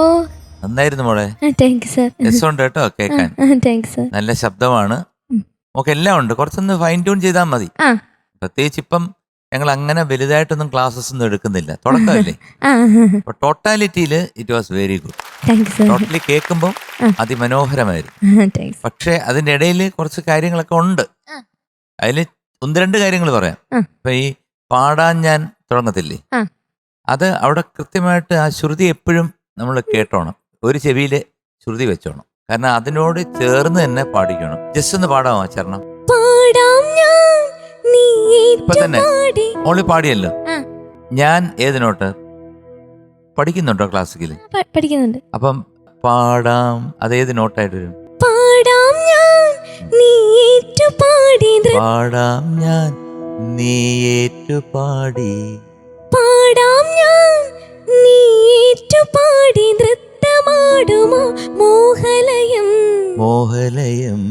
നന്നായിരുന്നു മോളെ. Thank you sir. രസമുണ്ട് കേട്ടോ കേൾക്കാൻ. Thank you sir. നല്ല ശബ്ദമാണ്. നമുക്ക് എല്ലാം ഉണ്ട്. കുറച്ചൊന്ന് ഫൈൻ ട്യൂൺ ചെയ്താൽ മതി. പ്രത്യേകിച്ച് ഇപ്പം ഞങ്ങൾ അങ്ങനെ വലുതായിട്ടൊന്നും ക്ലാസ്സസ് ഒന്നും എടുക്കുന്നില്ല, തുടക്കമല്ലേ. അപ്പൊ ടോട്ടാലിറ്റിയിൽ it was very good. Totally കേൾക്കുമ്പോൾ അതിമനോഹരമായിരുന്നു. പക്ഷെ അതിന്റെ ഇടയിൽ കുറച്ച് കാര്യങ്ങളൊക്കെ ഉണ്ട്. അതിൽ ഒന്ന് രണ്ട് കാര്യങ്ങൾ പറയാം. ഇപ്പൊ ഈ പാടാൻ ഞാൻ തുടങ്ങത്തില്ലേ, അത് അവിടെ കൃത്യമായിട്ട് ആ ശ്രുതി എപ്പോഴും നമ്മൾ കേട്ടോണം. ഒരു ചെവിയിൽ ശ്രുതി വെച്ചോണം. കാരണം അതിനോട് ചേർന്ന് തന്നെ പാടിക്കണം. ജസ്റ്റ് ഒന്ന് പാടാമോ ചരണം? ഇപ്പൊ തന്നെ മോളി പാടിയല്ലോ. ഞാൻ ഏത് നോട്ട് പഠിക്കുന്നുണ്ടോ ക്ലാസിക്കല്? പഠിക്കുന്നുണ്ട്. അപ്പം പാടാം അതേത് നോട്ടായിട്ട് വരും? പാടാം ഞാൻ നീ ഏറ്റുപാടി. പാടാം ഞാൻ നീ ഏറ്റുപാടി നൃത്തമാടുമോ മോഹലയം മോഹലയം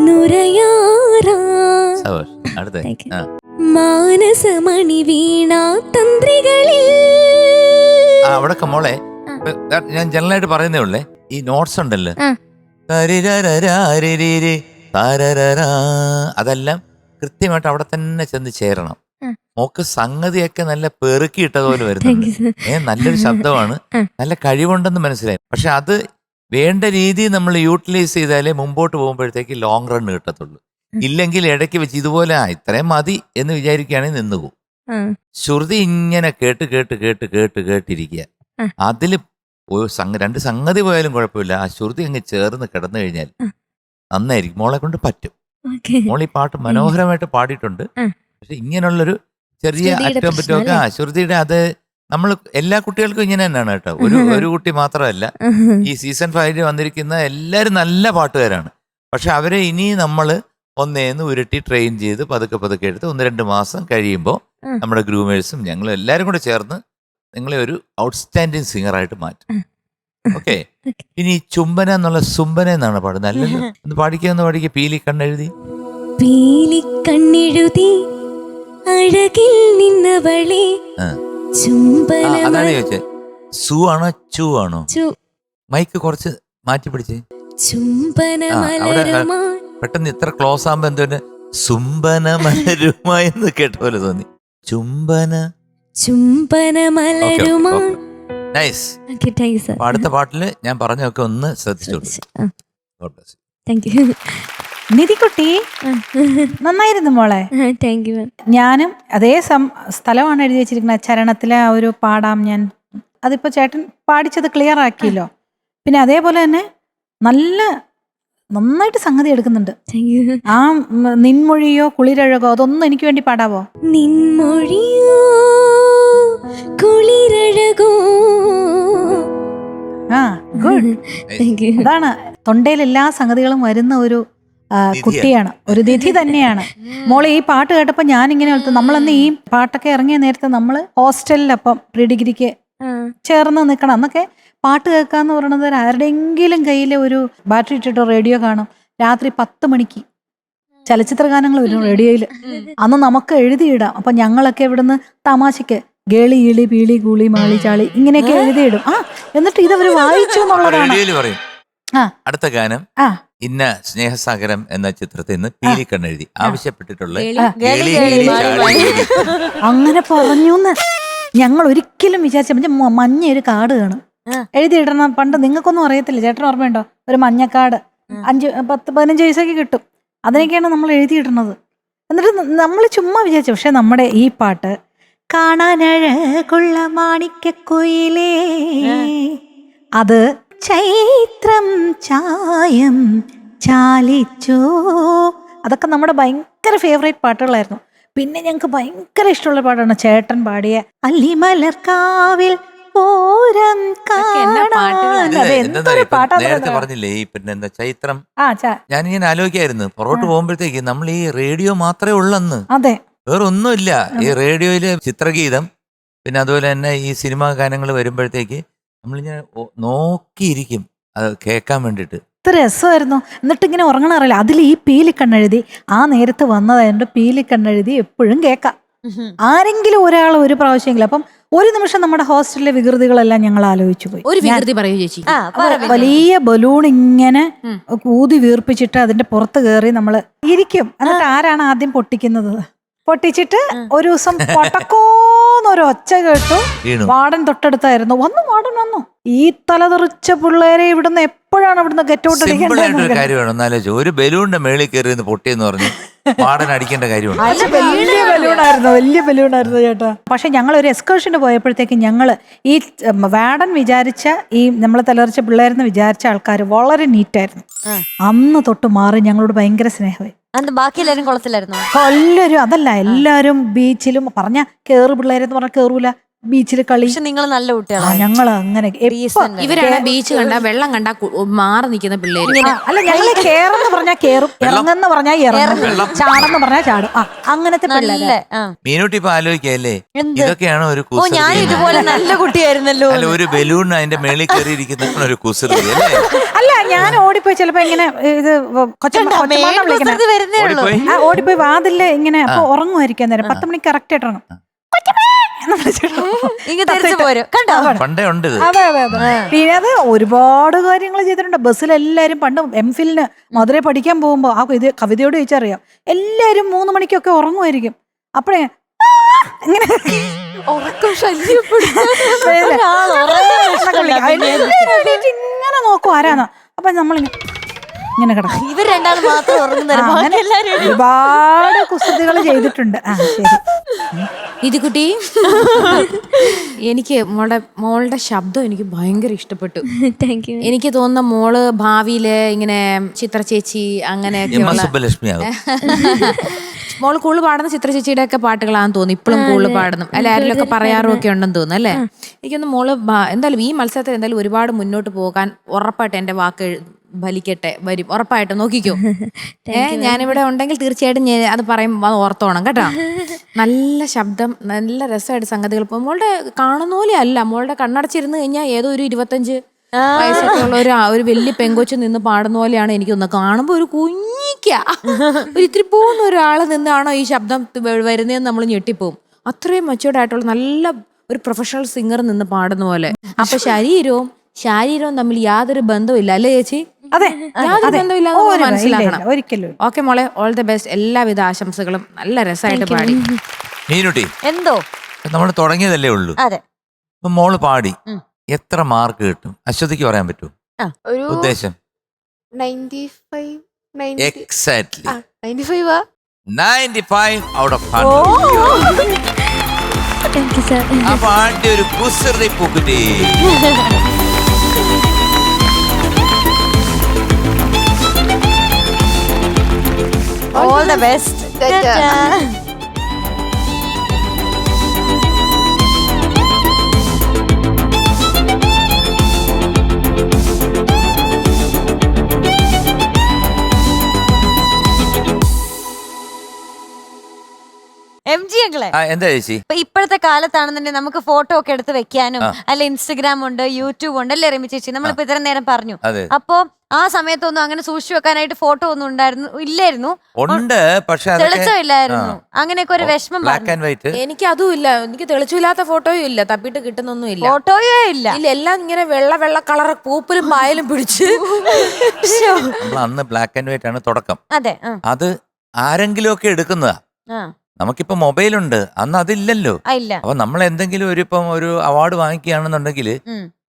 നുരയാറാ. അടുത്ത മാനസമണി വീണ തന്ത്രികളിൽ. അവിടെ മോളെ ഞാൻ ജനറലായിട്ട് പറയുന്നേ ഉള്ളേ, ഈ നോട്ട്സ് ഉണ്ടല്ലോ അതെല്ലാം കൃത്യമായിട്ട് അവിടെ തന്നെ ചെന്ന് ചേരണം. മോക്ക് സംഗതിയൊക്കെ നല്ല പെറുക്കിയിട്ടതുപോലെ വരുന്നുണ്ട്. നല്ലൊരു ശബ്ദമാണ്, നല്ല കഴിവുണ്ടെന്ന് മനസ്സിലായി. പക്ഷെ അത് വേണ്ട രീതിയിൽ നമ്മൾ യൂട്ടിലൈസ് ചെയ്താലേ മുമ്പോട്ട് പോകുമ്പോഴത്തേക്ക് ലോങ് റൺ കിട്ടത്തുള്ളൂ. ഇല്ലെങ്കിൽ ഇടയ്ക്ക് വെച്ച് ഇതുപോലെ ഇത്രയും മതി എന്ന് വിചാരിക്കുകയാണെങ്കിൽ നിന്നുപോകും. ശ്രുതി ഇങ്ങനെ കേട്ടിരിക്കുക. അതിൽ രണ്ട് സംഗതി പോയാലും കുഴപ്പമില്ല, ആ ശ്രുതി അങ്ങ് ചേർന്ന് കിടന്നു കഴിഞ്ഞാൽ നന്നായിരിക്കും. മോളെ കൊണ്ട് പറ്റും. മോൾ ഈ പാട്ട് മനോഹരമായിട്ട് പാടിയിട്ടുണ്ട്. പക്ഷെ ഇങ്ങനെയുള്ളൊരു ചെറിയ അറ്റം പറ്റുമൊക്കെ ശ്രുതിയുടെ അത് നമ്മൾ എല്ലാ കുട്ടികൾക്കും ഇങ്ങനെ തന്നെയാണ് കേട്ടോ. ഒരു കുട്ടി മാത്രമല്ല, ഈ സീസൺ 5 വന്നിരിക്കുന്ന എല്ലാവരും നല്ല പാട്ടുകാരാണ്. പക്ഷെ അവരെ ഇനി നമ്മൾ ഒന്നേന്ന് ഉരുട്ടി ട്രെയിൻ ചെയ്ത് പതുക്കെ എടുത്ത് 1-2 മാസം കഴിയുമ്പോൾ നമ്മുടെ ഗ്രൂമേഴ്സും ഞങ്ങളും എല്ലാവരും കൂടെ ചേർന്ന് നിങ്ങളെ ഒരു ഔട്ട്സ്റ്റാൻഡിങ് സിംഗറായിട്ട് മാറ്റും. ഓക്കെ. ഇനി ഈ ചുംബന എന്നുള്ള സുംബന എന്നാണ് പാടുന്നത്. അല്ലല്ലോ, ഒന്ന് പാടിക്കുക. പീലി കണ്ണെഴുതി അഴകിൽ നിന്നവളെ അതാണ് ചോദിച്ചേ. സു ആണോ ചു ആണോ? മൈക്ക് കുറച്ച് മാറ്റി പിടിച്ചേ. പെട്ടെന്ന് ഇത്ര ക്ലോസ് ആകുമ്പോ എന്തോ സുംബന മലരുമായെന്ന് കേട്ട പോലെ തോന്നി. ചുംബന നൈസ്. അടുത്ത പാട്ടില് ഞാൻ പറഞ്ഞൊക്കെ ഒന്ന് ശ്രദ്ധിച്ചോളൂ. നിധിക്കുട്ടി നന്നായിരുന്നു മോളെ. Thank you. ഞാനും അതേ സ്ഥലമാണ് എഴുതി വെച്ചിരിക്കുന്നത്. ചരണത്തിലെ ആ ഒരു പാടാം ഞാൻ, അതിപ്പോ ചേട്ടൻ പാടിച്ചത് ക്ലിയർ ആക്കിയല്ലോ. പിന്നെ അതേപോലെ തന്നെ നന്നായിട്ട് സംഗതി എടുക്കുന്നുണ്ട്. ആ നിൻമൊഴിയോ കുളിരഴകോ അതൊന്നും എനിക്ക് വേണ്ടി പാടാവോ? നിൻമൊഴിയോ കുളിരഴകോ. ഗുഡ്. അതാണ് തൊണ്ടയിൽ എല്ലാ സംഗതികളും വരുന്ന ഒരു കുട്ടിയാണ്, ഒരു നിധി തന്നെയാണ് മോളെ. ഈ പാട്ട് കേട്ടപ്പോ ഞാനിങ്ങനെ നമ്മളന്ന് ഈ പാട്ടൊക്കെ ഇറങ്ങിയ നേരത്തെ നമ്മള് ഹോസ്റ്റലിലപ്പം പ്രീ ഡിഗ്രിക്ക് ചേർന്ന് നിൽക്കണം. അന്നൊക്കെ പാട്ട് കേൾക്കാന്ന് പറയുന്നത് ആരുടെയെങ്കിലും കയ്യിൽ ഒരു ബാറ്ററി ഇട്ടിട്ടോ റേഡിയോ കാണും. രാത്രി 10 മണിക്ക് ചലച്ചിത്ര ഗാനങ്ങൾ വരും റേഡിയോയിൽ. അന്ന് നമുക്ക് എഴുതിയിടാം. അപ്പൊ ഞങ്ങളൊക്കെ ഇവിടുന്ന് തമാശക്ക് ഗേളി ഇളി പീളി കൂളി മാളി ചാളി ഇങ്ങനെയൊക്കെ എഴുതിയിടും. എന്നിട്ട് ഇതവര് വായിച്ചു എന്നുള്ളതാണ്. അടുത്ത ഗാനം ഇന്ന സ്നേഹസാഗരം എന്ന ചിത്രത്തിൽ നിന്ന് പീലി കണ്ണെഴുതി ആവശ്യപ്പെട്ടിട്ടുള്ള അങ്ങനെ പറഞ്ഞു. ഞങ്ങൾ ഒരിക്കലും വിചാരിച്ച മഞ്ഞ ഒരു കാർഡ് കാണും എഴുതിയിടണം. പണ്ട് നിങ്ങൾക്കൊന്നും അറിയത്തില്ല, ചേട്ടൻ ഓർമ്മയുണ്ടോ? ഒരു മഞ്ഞക്കാട് 5-10-15 പൈസക്ക് കിട്ടും. അതിനൊക്കെയാണ് നമ്മൾ എഴുതിയിടുന്നത്. എന്നിട്ട് നമ്മൾ ചുമ്മാ വിചാരിച്ചു. പക്ഷെ നമ്മുടെ ഈ പാട്ട് കാണാനഴകുള്ള മാണിക്കക്കുയിലേ അത് ചൈത്രം ചായം ചാലിച്ചോ, അതൊക്കെ നമ്മുടെ ഭയങ്കര ഫേവറേറ്റ് പാട്ടുകളായിരുന്നു. പിന്നെ ഞങ്ങൾക്ക് ഭയങ്കര ഇഷ്ടമുള്ള പാട്ടാണ് ചേട്ടൻ പാടിയ അല്ലിമലർക്കാവിൽ പൂരം നേരത്തെ പറഞ്ഞില്ലേ ഈ പിന്നെ ചൈത്രം. ഞാനിങ്ങനെ ആലോചിക്കായിരുന്നു പുറകോട്ട് പോകുമ്പോഴത്തേക്ക് നമ്മൾ ഈ റേഡിയോ മാത്രമേ ഉള്ളന്ന്. അതെ, വേറെ ഒന്നുമില്ല. ഈ റേഡിയോയില് ചിത്രഗീതം, പിന്നെ അതുപോലെ തന്നെ ഈ സിനിമാ ഗാനങ്ങൾ വരുമ്പോഴത്തേക്ക് നമ്മളിങ്ങനെ നോക്കിയിരിക്കും അത് കേൾക്കാൻ വേണ്ടിട്ട്. ഇത്ര രസമായിരുന്നു. എന്നിട്ട് ഇങ്ങനെ ഉറങ്ങണറിയില്ല. അതിൽ ഈ പീലി കണ്ണെഴുതി ആ നേരത്ത് വന്നതായതുകൊണ്ട് പീലി കണ്ണെഴുതി എപ്പോഴും കേൾക്കാം. ആരെങ്കിലും ഒരാൾ ഒരു പ്രാവശ്യമെങ്കിലും. അപ്പം ഒരു നിമിഷം നമ്മുടെ ഹോസ്റ്റലിലെ വികൃതികളെല്ലാം ഞങ്ങൾ ആലോചിച്ചു പോയി. ഒരു വികൃതി പറയൂ ചേച്ചി. വലിയ ബലൂൺ ഇങ്ങനെ ഊതി വീർപ്പിച്ചിട്ട് അതിന്റെ പുറത്ത് കയറി നമ്മൾ ഇരിക്കും. എന്നിട്ട് ആരാണ് ആദ്യം പൊട്ടിക്കുന്നത്? പൊട്ടിച്ചിട്ട് ഒരു ദിവസം പൊട്ടക്കോന്നൊരു ഒച്ച കേട്ടു. വാർഡൻ തൊട്ടടുത്തായിരുന്നു. വാർഡൻ വന്നു. ഈ തലതെറിച്ച പിള്ളേരെ ഇവിടുന്ന് എപ്പോഴാണ് ഇവിടുന്ന് ഗെറ്റ് ഔട്ട് സിമ്പിളായിട്ടൊരു കാര്യമാണ്. ഒന്നാലോചിച്ചു, ഒരു ബലൂണിന്റെ മേളിൽ കയറി പൊട്ടിയെന്ന് പറഞ്ഞു പാടൻ അടിക്കേണ്ട കാര്യമാണ്. വലിയ ബലൂണായിരുന്നു ചേട്ടാ. പക്ഷെ ഞങ്ങൾ ഒരു എക്സ്കർഷന് പോയപ്പോഴത്തേക്ക് ഞങ്ങള് ഈ വാർഡൻ വിചാരിച്ച ഈ നമ്മളെ തലതെറിച്ച പിള്ളേരെന്ന് വിചാരിച്ച ആൾക്കാർ വളരെ നീറ്റായിരുന്നു. അന്ന് തൊട്ട് മാറി ഞങ്ങളോട് ഭയങ്കര സ്നേഹമായി. ബാക്കി എല്ലാരും കുളത്തിലായിരുന്നു. എല്ലാരും അതല്ല, എല്ലാരും ബീച്ചിലും പറഞ്ഞ കേറു പിള്ളേരെന്ന് പറഞ്ഞാൽ കേറൂല, ബീച്ചിൽ കളി. പക്ഷെ നിങ്ങൾ നല്ല കുട്ടികളാണ്. ഞങ്ങള് അങ്ങനെ ഇവരാണ് ബീച്ച് കണ്ട വെള്ളം കണ്ട മാറി നിൽക്കുന്ന പിള്ളേര്. അല്ല, ഞങ്ങള് കേറെന്ന് പറഞ്ഞാൽ കേറും, ഇറങ്ങെന്ന് പറഞ്ഞാൽ ഇറങ്ങും, ചാടെന്ന് പറഞ്ഞാൽ ചാടും. അങ്ങനത്തെ പിള്ളേരെ. മീനൂട്ടി ഇപ്പൊ ആലോചിക്കല്ലേ, ഇതൊക്കെയാണ് ഒരു കുസൃതി. ഞാൻ ഇതുപോലെ നല്ല കുട്ടിയായിരുന്നല്ലോ. അല്ല, ഒരു ബലൂൺ അതിന്റെ മേളിൽ കയറിയിരിക്കുന്ന ഒരു കുസൃതി അല്ലേ? അല്ല, ഞാൻ ഓടിപ്പോയി ചിലപ്പോ ഇങ്ങനെ ഇത് ഓടിപ്പോയി വാതില് ഇങ്ങനെ അപ്പൊ ഉറങ്ങുമായിരിക്കും. നേരം 10 മണിക്ക് കറക്റ്റ് ആയിട്ട് ഇറങ്ങും. പണ്ടേ ഉണ്ട്. അതെ അതെ അതെ. പിന്നെ അത് ഒരുപാട് കാര്യങ്ങൾ ചെയ്തിട്ടുണ്ട്. ബസ്സിലെല്ലാരും പണ്ട് എംഫിലിന് മധുര പഠിക്കാൻ പോകുമ്പോ ആ കവിതയോട് ചോദിച്ചറിയാം, എല്ലാരും 3 മണിക്കൊക്കെ ഉറങ്ങുമായിരിക്കും. അപ്പഴേ ഇങ്ങനെ ഇങ്ങനെ നോക്കും ആരാന്ന്. അപ്പൊ നമ്മളിങ്ങനെ ഇങ്ങനെ കിടക്കും. ഇവർ രണ്ടാളും മാത്രം ഒരുപാട് കുസൃതികൾ ചെയ്തിട്ടുണ്ട്. ശരി ഇത് കുട്ടി, എനിക്ക് മോളുടെ ശബ്ദം എനിക്ക് ഭയങ്കര ഇഷ്ടപ്പെട്ടു. എനിക്ക് തോന്നുന്ന മോള് ഭാവിയില് ഇങ്ങനെ ചിത്ര ചേച്ചി അങ്ങനെയൊക്കെയുള്ള മോള് കൂടുതൽ പാടുന്ന ചിത്ര ചേച്ചിയുടെ ഒക്കെ പാട്ടുകളാണെന്ന് തോന്നുന്നു. ഇപ്പോഴും കൂടുതൽ പാടുന്നു അല്ലെ, ആരിലൊക്കെ പറയാറും ഒക്കെ ഉണ്ടെന്ന് തോന്നുന്നു അല്ലേ? എനിക്കൊന്ന് മോള് എന്തായാലും ഈ മത്സരത്തിൽ എന്തായാലും ഒരുപാട് മുന്നോട്ട് പോകാൻ ഉറപ്പായിട്ട് എന്റെ വാക്ക് ഫലിക്കട്ടെ, വരും ഉറപ്പായിട്ട്. നോക്കിക്കോ, ഞാനിവിടെ ഉണ്ടെങ്കിൽ തീർച്ചയായിട്ടും അത് പറയുമ്പോൾ അത് ഓർത്തോണം കേട്ടോ. നല്ല ശബ്ദം, നല്ല രസമായിട്ട് സംഗതികൾ. ഇപ്പൊ മോളുടെ കാണുന്ന പോലെ അല്ല, മോളുടെ കണ്ണടച്ചിരുന്ന് കഴിഞ്ഞാൽ ഏതോ ഒരു 25 വയസ്സൊക്കെ ഉള്ള ഒരു വലിയ പെങ്കൊച്ച് നിന്ന് പാടുന്ന പോലെയാണ് എനിക്കൊന്ന് കാണുമ്പോ. ഒരു ഒരു ഇത്തിരി പോകുന്ന ഒരാള് നിന്നാണോ ഈ ശബ്ദം വരുന്നതെന്ന് നമ്മൾ ഞെട്ടിപ്പോവും. അത്രയും മെച്ചൂർഡ് ആയിട്ടുള്ള നല്ല ഒരു പ്രൊഫഷണൽ സിംഗർ നിന്ന് പാടുന്ന പോലെ. അപ്പൊ ശരീരവും തമ്മിൽ യാതൊരു ബന്ധവും ഇല്ല അല്ലേ ചേച്ചി? അതെ, യാതൊരു ബന്ധമില്ലാന്ന് മനസ്സിലാക്കണം. ഒരിക്കലും. ഓക്കെ മോളെ, ഓൾ ദി ബെസ്റ്റ്. എല്ലാവിധ ആശംസകളും. നല്ല രസമായിട്ട് പാടി. മീനുട്ടി, എന്തോ നമ്മൾ തുടങ്ങിയതല്ലേ ഉള്ളൂ. അതെ. ഇപ്പൊ മോള് പാടി എത്ര മാർക്ക് കിട്ടും അശ്വതിക്ക് പറയാൻ പറ്റുമോ? ഒരു ഉദ്ദേശം 95 എക്സാക്ട്ലി 95 95 ഔട്ട് ഓഫ് 100. അപ്പൊ ആദ്യ ഒരു കുസൃതി പൂക്കുറ്റി. All the best. MG അങ്കിളെ, എന്താ ചേച്ചി, ഇപ്പൊ ഇപ്പോഴത്തെ കാലത്താണെന്നുണ്ടെങ്കിൽ നമുക്ക് ഫോട്ടോ ഒക്കെ എടുത്ത് വെക്കാനും അല്ലെ ഇൻസ്റ്റഗ്രാം ഉണ്ട്, യൂട്യൂബ് ഉണ്ട് അല്ലേ രമി ചേച്ചി? നമ്മളിപ്പോ ഇത്രയും നേരം പറഞ്ഞു. അപ്പൊ ആ സമയത്തൊന്നും അങ്ങനെ സൂക്ഷിച്ചു വെക്കാനായിട്ട് ഫോട്ടോ ഒന്നും ഇല്ലായിരുന്നു. ഉണ്ട്, പക്ഷെ തെളിച്ചമില്ലായിരുന്നു. അങ്ങനെയൊക്കെ ഒരു വിഷമം. എനിക്ക് അതും ഇല്ല, എനിക്ക് തെളിച്ചില്ലാത്ത ഫോട്ടോയും ഇല്ല, തപ്പിട്ട് കിട്ടുന്നൊന്നും ഇല്ല, ഫോട്ടോയോ ഇല്ല. എല്ലാം ഇങ്ങനെ വെള്ള കളർ പൂപ്പലും പായലും പിടിച്ച്. അന്ന് ബ്ലാക്ക് ആൻഡ് വൈറ്റ് ആണ് തുടക്കം. അതെ, അത് ആരെങ്കിലും ഒക്കെ എടുക്കുന്നതാ. നമുക്കിപ്പോ മൊബൈലുണ്ട്, അന്ന് അതില്ലല്ലോ. അപ്പൊ നമ്മൾ എന്തെങ്കിലും ഒരു അവാർഡ് വാങ്ങിക്കുകയാണെന്നുണ്ടെങ്കിൽ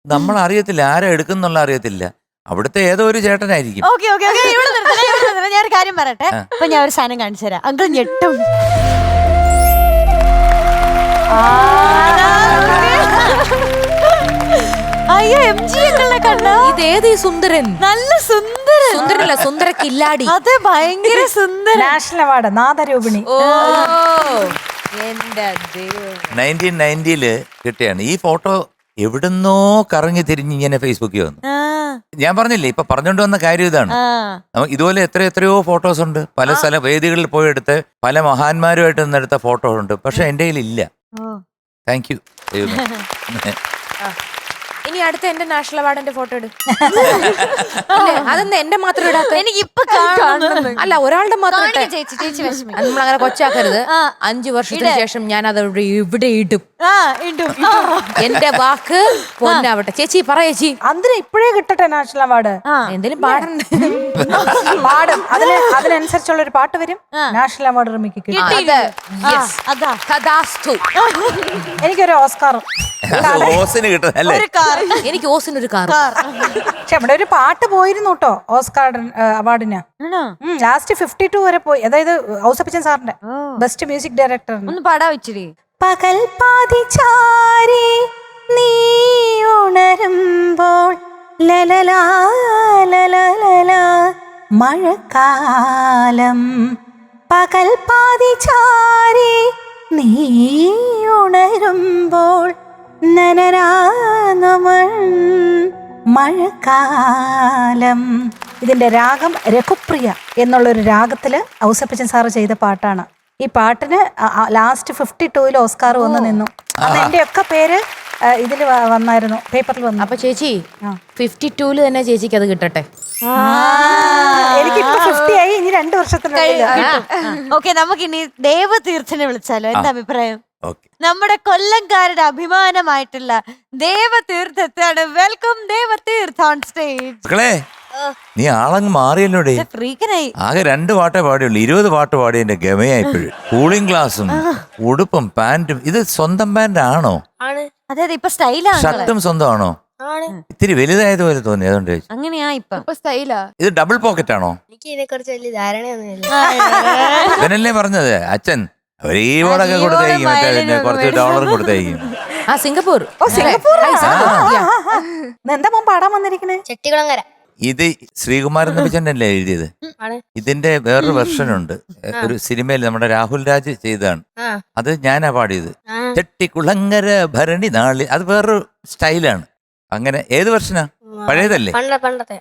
നമ്മൾ അറിയത്തില്ല ആരാ എടുക്കുന്നുള്ള അറിയത്തില്ല. അവിടുത്തെ ഏതോ ഒരു ചേട്ടനായിരിക്കും. ഞാൻ കാര്യം പറയട്ടെ. അപ്പൊ ഞാൻ ഒരു സാധനം കാണിച്ചു തരാം. അങ്കിൾ ഞെട്ടും. അയ്യോ, MG അങ്കിളിനെ കണ്ടോ? ഇതേത് ഈ സുന്ദരൻ? നല്ല സുന്ദരല്ല, സുന്ദര കില്ലാടി. അതെ, ഭയങ്കര സുന്ദരൻ. National award നാദരൂപിണി. 1990 കിട്ടിയാണ് ഈ ഫോട്ടോ. എവിടുന്നോ കറങ്ങി തിരിഞ്ഞ് ഇങ്ങനെ ഫേസ്ബുക്കിൽ വന്നു. ഞാൻ പറഞ്ഞില്ലേ, ഇപ്പൊ പറഞ്ഞോണ്ട് വന്ന കാര്യം ഇതാണ്. ഇതുപോലെ എത്രയോ ഫോട്ടോസ് ഉണ്ട്. പല സ്ഥല വേദികളിൽ പോയി എടുത്ത് പല മഹാന്മാരുമായിട്ട് നിന്നെടുത്ത ഫോട്ടോ ഉണ്ട്. പക്ഷെ എന്റെ കയ്യിൽ ഇല്ല. Thank you. ഇനി അടുത്ത എന്റെ നാഷണൽ അവാർഡിന്റെ ഫോട്ടോ ഇട്. അതെന്താ എന്റെ മാത്രം ഇടാത്ത? എനിക്ക് ഇപ്പൊ കാണണം. അല്ല, ഒരാളുടെ മാത്രം ഇട്ടെ. കാണിക്ക് ചേച്ചി, ചേച്ചി വിഷമിക്കും. നമ്മൾ അങ്ങനെ കൊച്ചാക്കരുത്. 5 വർഷത്തിന് ശേഷം ഞാൻ അത് ഇവിടെ ഇടും. എന്റെ വാക്ക് പൊന്നാവട്ടെ. ചേച്ചി പറ ചേച്ചി. അതിന് ഇപ്പോഴേ കിട്ടട്ടെ നാഷണൽ അവാർഡ്. എന്തേലും പാടണ്ടേ? പാടും. അതിനനുസരിച്ചുള്ള ഒരു പാട്ട് വരും, നാഷണൽ അവാർഡ് റിമിക്ക് കിട്ടും. അതാ കഥാസ്തു. എനിക്കൊരു ഓസ്കാറും. ഓസിന് കിട്ടുന്നല്ലേ? എനിക്ക് ഓസിനൊരു കാർ. പക്ഷെ ഇവിടെ ഒരു പാട്ട് പോയിരുന്നു കേട്ടോ ഓസ്കാർ അവാർഡിന്. ലാസ്റ്റ് 52 വരെ പോയി. അതായത് ഔസപ്പിച്ചൻ സാറിന്റെ ബെസ്റ്റ് മ്യൂസിക് ഡയറക്ടർ. ഒന്ന് പാടാ വെച്ചിരി. പകൽ പാതിചാരി നീ ഉണരുമ്പോൾ ലലലാ ലലലാ മഴക്കാലം. പകൽ പാതിചാരി നീ ഉണരുമ്പോൾ മഴക്കാലം. ഇതിന്റെ രാഗം രഘുപ്രിയ എന്നുള്ളൊരു രാഗത്തില് ഔസപ്പച്ചൻ സാറ് ചെയ്ത പാട്ടാണ്. ഈ പാട്ടിന് ലാസ്റ്റ് 52-ൽ ഓസ്കാർ വന്ന് നിന്നു. അന്ന് എന്റെ ഒക്കെ പേര് ഇതില് വന്നായിരുന്നു, പേപ്പറിൽ വന്നു. അപ്പൊ ചേച്ചി 52-ല് തന്നെ ചേച്ചിക്ക് അത് കിട്ടട്ടെ. എനിക്കിപ്പോ 50 ആയി. ഇനി 2 വർഷത്തിനുള്ളിൽ. ഓക്കെ, നമുക്ക് ഇനി ദേവതീർത്ഥനെ വിളിച്ചാലോ? എന്താ അഭിപ്രായം? നമ്മുടെ കൊല്ലംകാരുടെ അഭിമാനമായിട്ടുള്ള ദേവതീർത്ഥത്താണ്. Welcome Devatheertha on stage. മക്കളെ, നീ ആളങ്ങ് മാറിയല്ലോടെ. ഫ്രീക്കനായി. ആകെ 2 പാട്ടേ പാടിയുള്ളൂ. 20 പാട്ട് പാടിയതിന്റെ ഗമയായിപ്പോഴും. കൂളിംഗ് ഗ്ലാസും ഉടുപ്പും പാന്റും. ഇത് സ്വന്തം പാന്റ് ആണോ? അതെ, ഇപ്പൊ സ്റ്റൈലാണ്. ഷർട്ടും സ്വന്തമാണോ? ഇത്തിരി വലുതായതുപോലെ തോന്നി, അതുകൊണ്ട് ചോദിച്ചു. അങ്ങനെയാ ഇപ്പൊ സ്റ്റൈലാ. ഇത് ഡബിൾ പോക്കറ്റ് ആണോ? എനിക്ക് ഇതിനെക്കുറിച്ച് വലിയ ധാരണയൊന്നുമില്ല. ഇവനല്ലേ പറഞ്ഞത് അച്ഛൻ ഒരേപോടൊക്കെ കൊടുത്തേക്കും, മറ്റേ കുറച്ച് ഡോളർ കൊടുത്തേക്കും. സിംഗപ്പൂർ. എന്താ മോൻ പാടാൻ വന്നിരിക്കണേ? ചെട്ടികുളങ്ങര. ഇത് ശ്രീകുമാരൻ നമ്പിച്ചൻ്റെ അല്ലേ എഴുതിയത്? ഇതിന്റെ വേറൊരു വെർഷൻ ഉണ്ട്. ഒരു സിനിമയിൽ നമ്മുടെ രാഹുൽ രാജ് ചെയ്തതാണ്. അത് ഞാനാ പാടിയത്. ചെട്ടിക്കുളങ്ങര ഭരണി നാളി. അത് വേറൊരു സ്റ്റൈലാണ്. അങ്ങനെ ഏത് വെർഷനാ? പഴയതല്ലേ?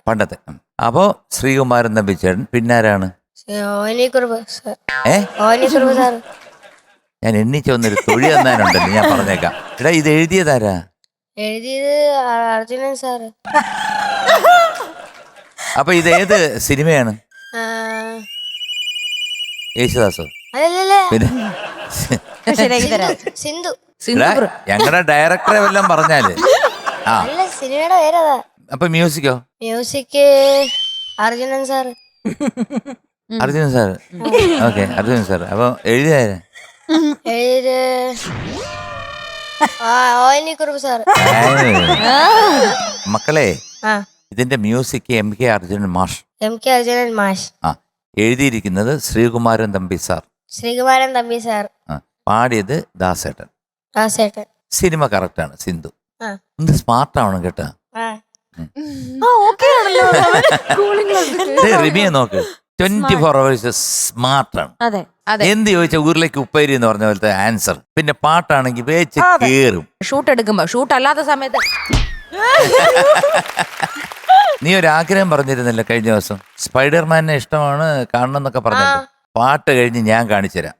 പണ്ടത്തെ. അപ്പോ ശ്രീകുമാരൻ നമ്പിച്ചേട്ടൻ. പിന്നാരാണ്? ഞാൻ എണ്ണിച്ച് വന്നൊരു തൊഴി തന്നാനുണ്ടല്ലോ, ഞാൻ പറഞ്ഞേക്കാം. എടാ, ഇത് എഴുതിയതാരാ? എഴുതിയത് അർജുനൻ സാറ്. അപ്പൊ ഇത് ഏത് സിനിമയാണ്? യേശുദാസോ? പിന്നെ സിന്ധു. ഞങ്ങളുടെ ഡയറക്ടറെ വല്ലതും പറഞ്ഞാല്. ആ, സിനിമയുടെ പേരതാ. അപ്പൊ മ്യൂസിക്കോ? Music Arjunan sir. Arjunan sir. Okay, Arjunan sir. അപ്പൊ എഴുതിയാരാ? സാറ്. മക്കളെ, ഇതിന്റെ മ്യൂസിക് MK അർജുനൻ മാഷ്. അർജുനൻ മാഷ്. ആ, എഴുതിയിരിക്കുന്നത് ശ്രീകുമാരൻ തമ്പി സാർ. സാർ. പാടിയത് ദാസേട്ടൻ. സിനിമ കറക്റ്റാണ്. സിന്ധു. എന്ത് സ്മാർട്ട് ആവണം കേട്ടാ. റിമിയെ നോക്ക്, 24 hours സ്മാർട്ടാണ്. എന്ത് ചോദിച്ചാൽ ഉരുളയ്ക്ക് ഉപ്പേരി എന്ന് പറഞ്ഞ പോലത്തെ ആൻസർ. പിന്നെ പാട്ടാണെങ്കിൽ വേച്ച് കേറും. ഷൂട്ട് എടുക്കുമ്പോ, ഷൂട്ട് അല്ലാത്ത സമയത്ത്. നീ ഒരു ആഗ്രഹം പറഞ്ഞിരുന്നില്ല കഴിഞ്ഞ ദിവസം? സ്പൈഡർമാനെ ഇഷ്ടമാണ് കാണണം എന്നൊക്കെ പറഞ്ഞില്ല. പാട്ട് കഴിഞ്ഞ് ഞാൻ കാണിച്ചു തരാം.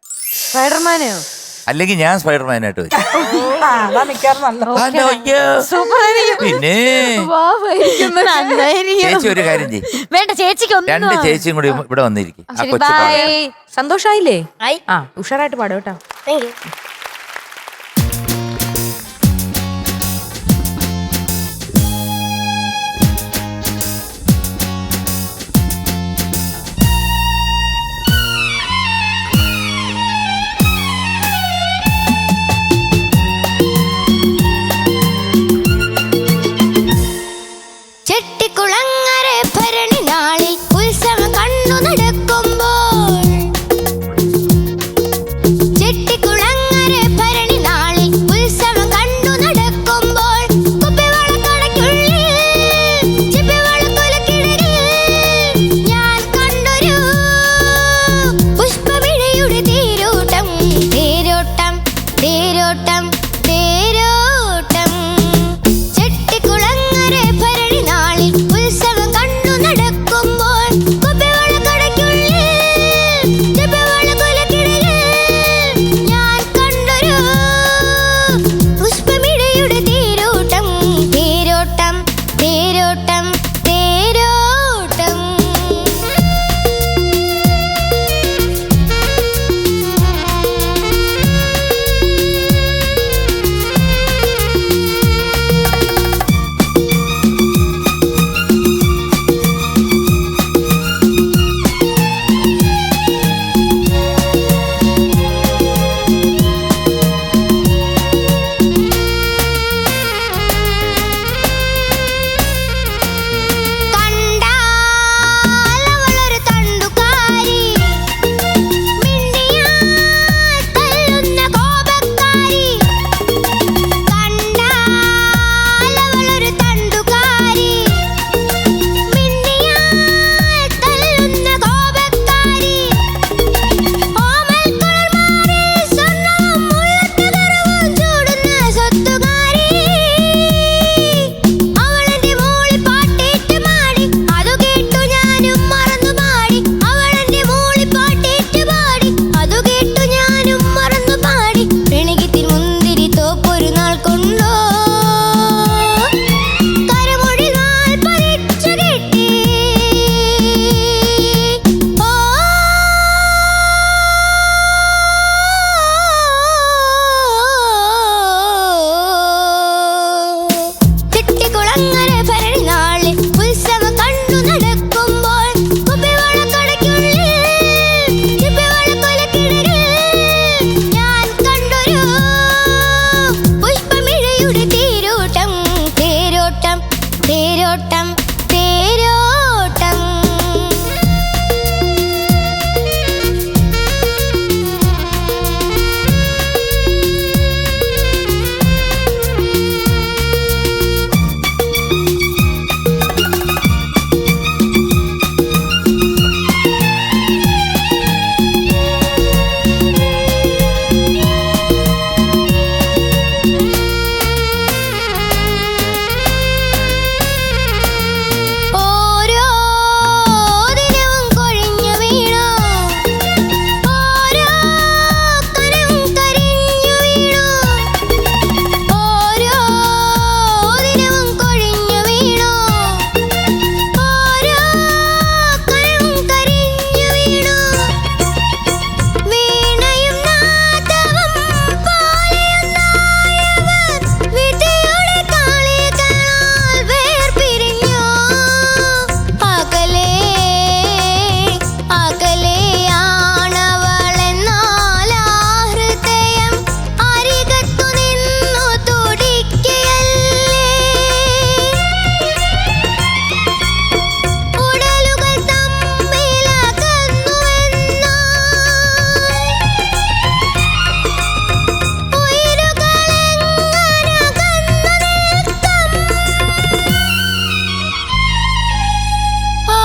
സ്പൈഡർമാനെയോ? അല്ലെങ്കിൽ ഞാൻ സ്പൈഡർമാനായിട്ട് വരും. പിന്നെ ചേച്ചി ഒരു കാര്യം ചെയ്യും. വേണ്ട, ചേച്ചിക്ക് 2 ചേച്ചിയും കൂടി ഇവിടെ വന്നിരിക്കും. ആ കൊച്ചു സന്തോഷായില്ലേ? ഉഷാറായിട്ട് പാടും കേട്ടോ. ചെട്ടിക്കുളങ്ങര ഭരണി നാളിൽ ഉത്സവം കണ്ണു നടക്കുമ്പോൾ, ചെട്ടിക്കുളങ്ങര നാൾ കൊണ്ടോ കരമൊഴികൾ പറിച്ചു കെട്ടി ചെട്ടിക്കുളങ്ങര ഭരണി നാളിൽ ഉത്സവം കണ്ടു നടക്കുമ്പോൾ കുപ്പിവളക്കടയ്ക്കുള്ളിൽ ചിപ്പിവളക്കൊലക്കിടയിൽ ഞാൻ കണ്ടൊരു പുഷ്പമിഴയുടെ തേരോട്ടം തേരോട്ടം തേരോട്ടം തേരോട്ടം ഓരോ ദിനവും കൊഴിഞ്ഞു വീണു ഓരോ കനവും കരിഞ്ഞു വീണു ഓരോ ദിനവും കൊഴിഞ്ഞു വീണു ഓരോ കനവും കരിഞ്ഞു വീണു വീണയും നാദവും പോലെയൊന്നായവർ വിധിയുടെ കളികളാൽ വേർപിരിഞ്ഞു അകലെ അകലെയാണവളെന്നാൽ ആ ഹൃദയം അരികത്തു നിന്നു തുടിക്കയല്ലേ ഉടലുകൾ തമ്മിലകന്നുവെന്നാൽ ഉയിരുകളെങ്ങനെ അകന്നു നിൽക്കും ആ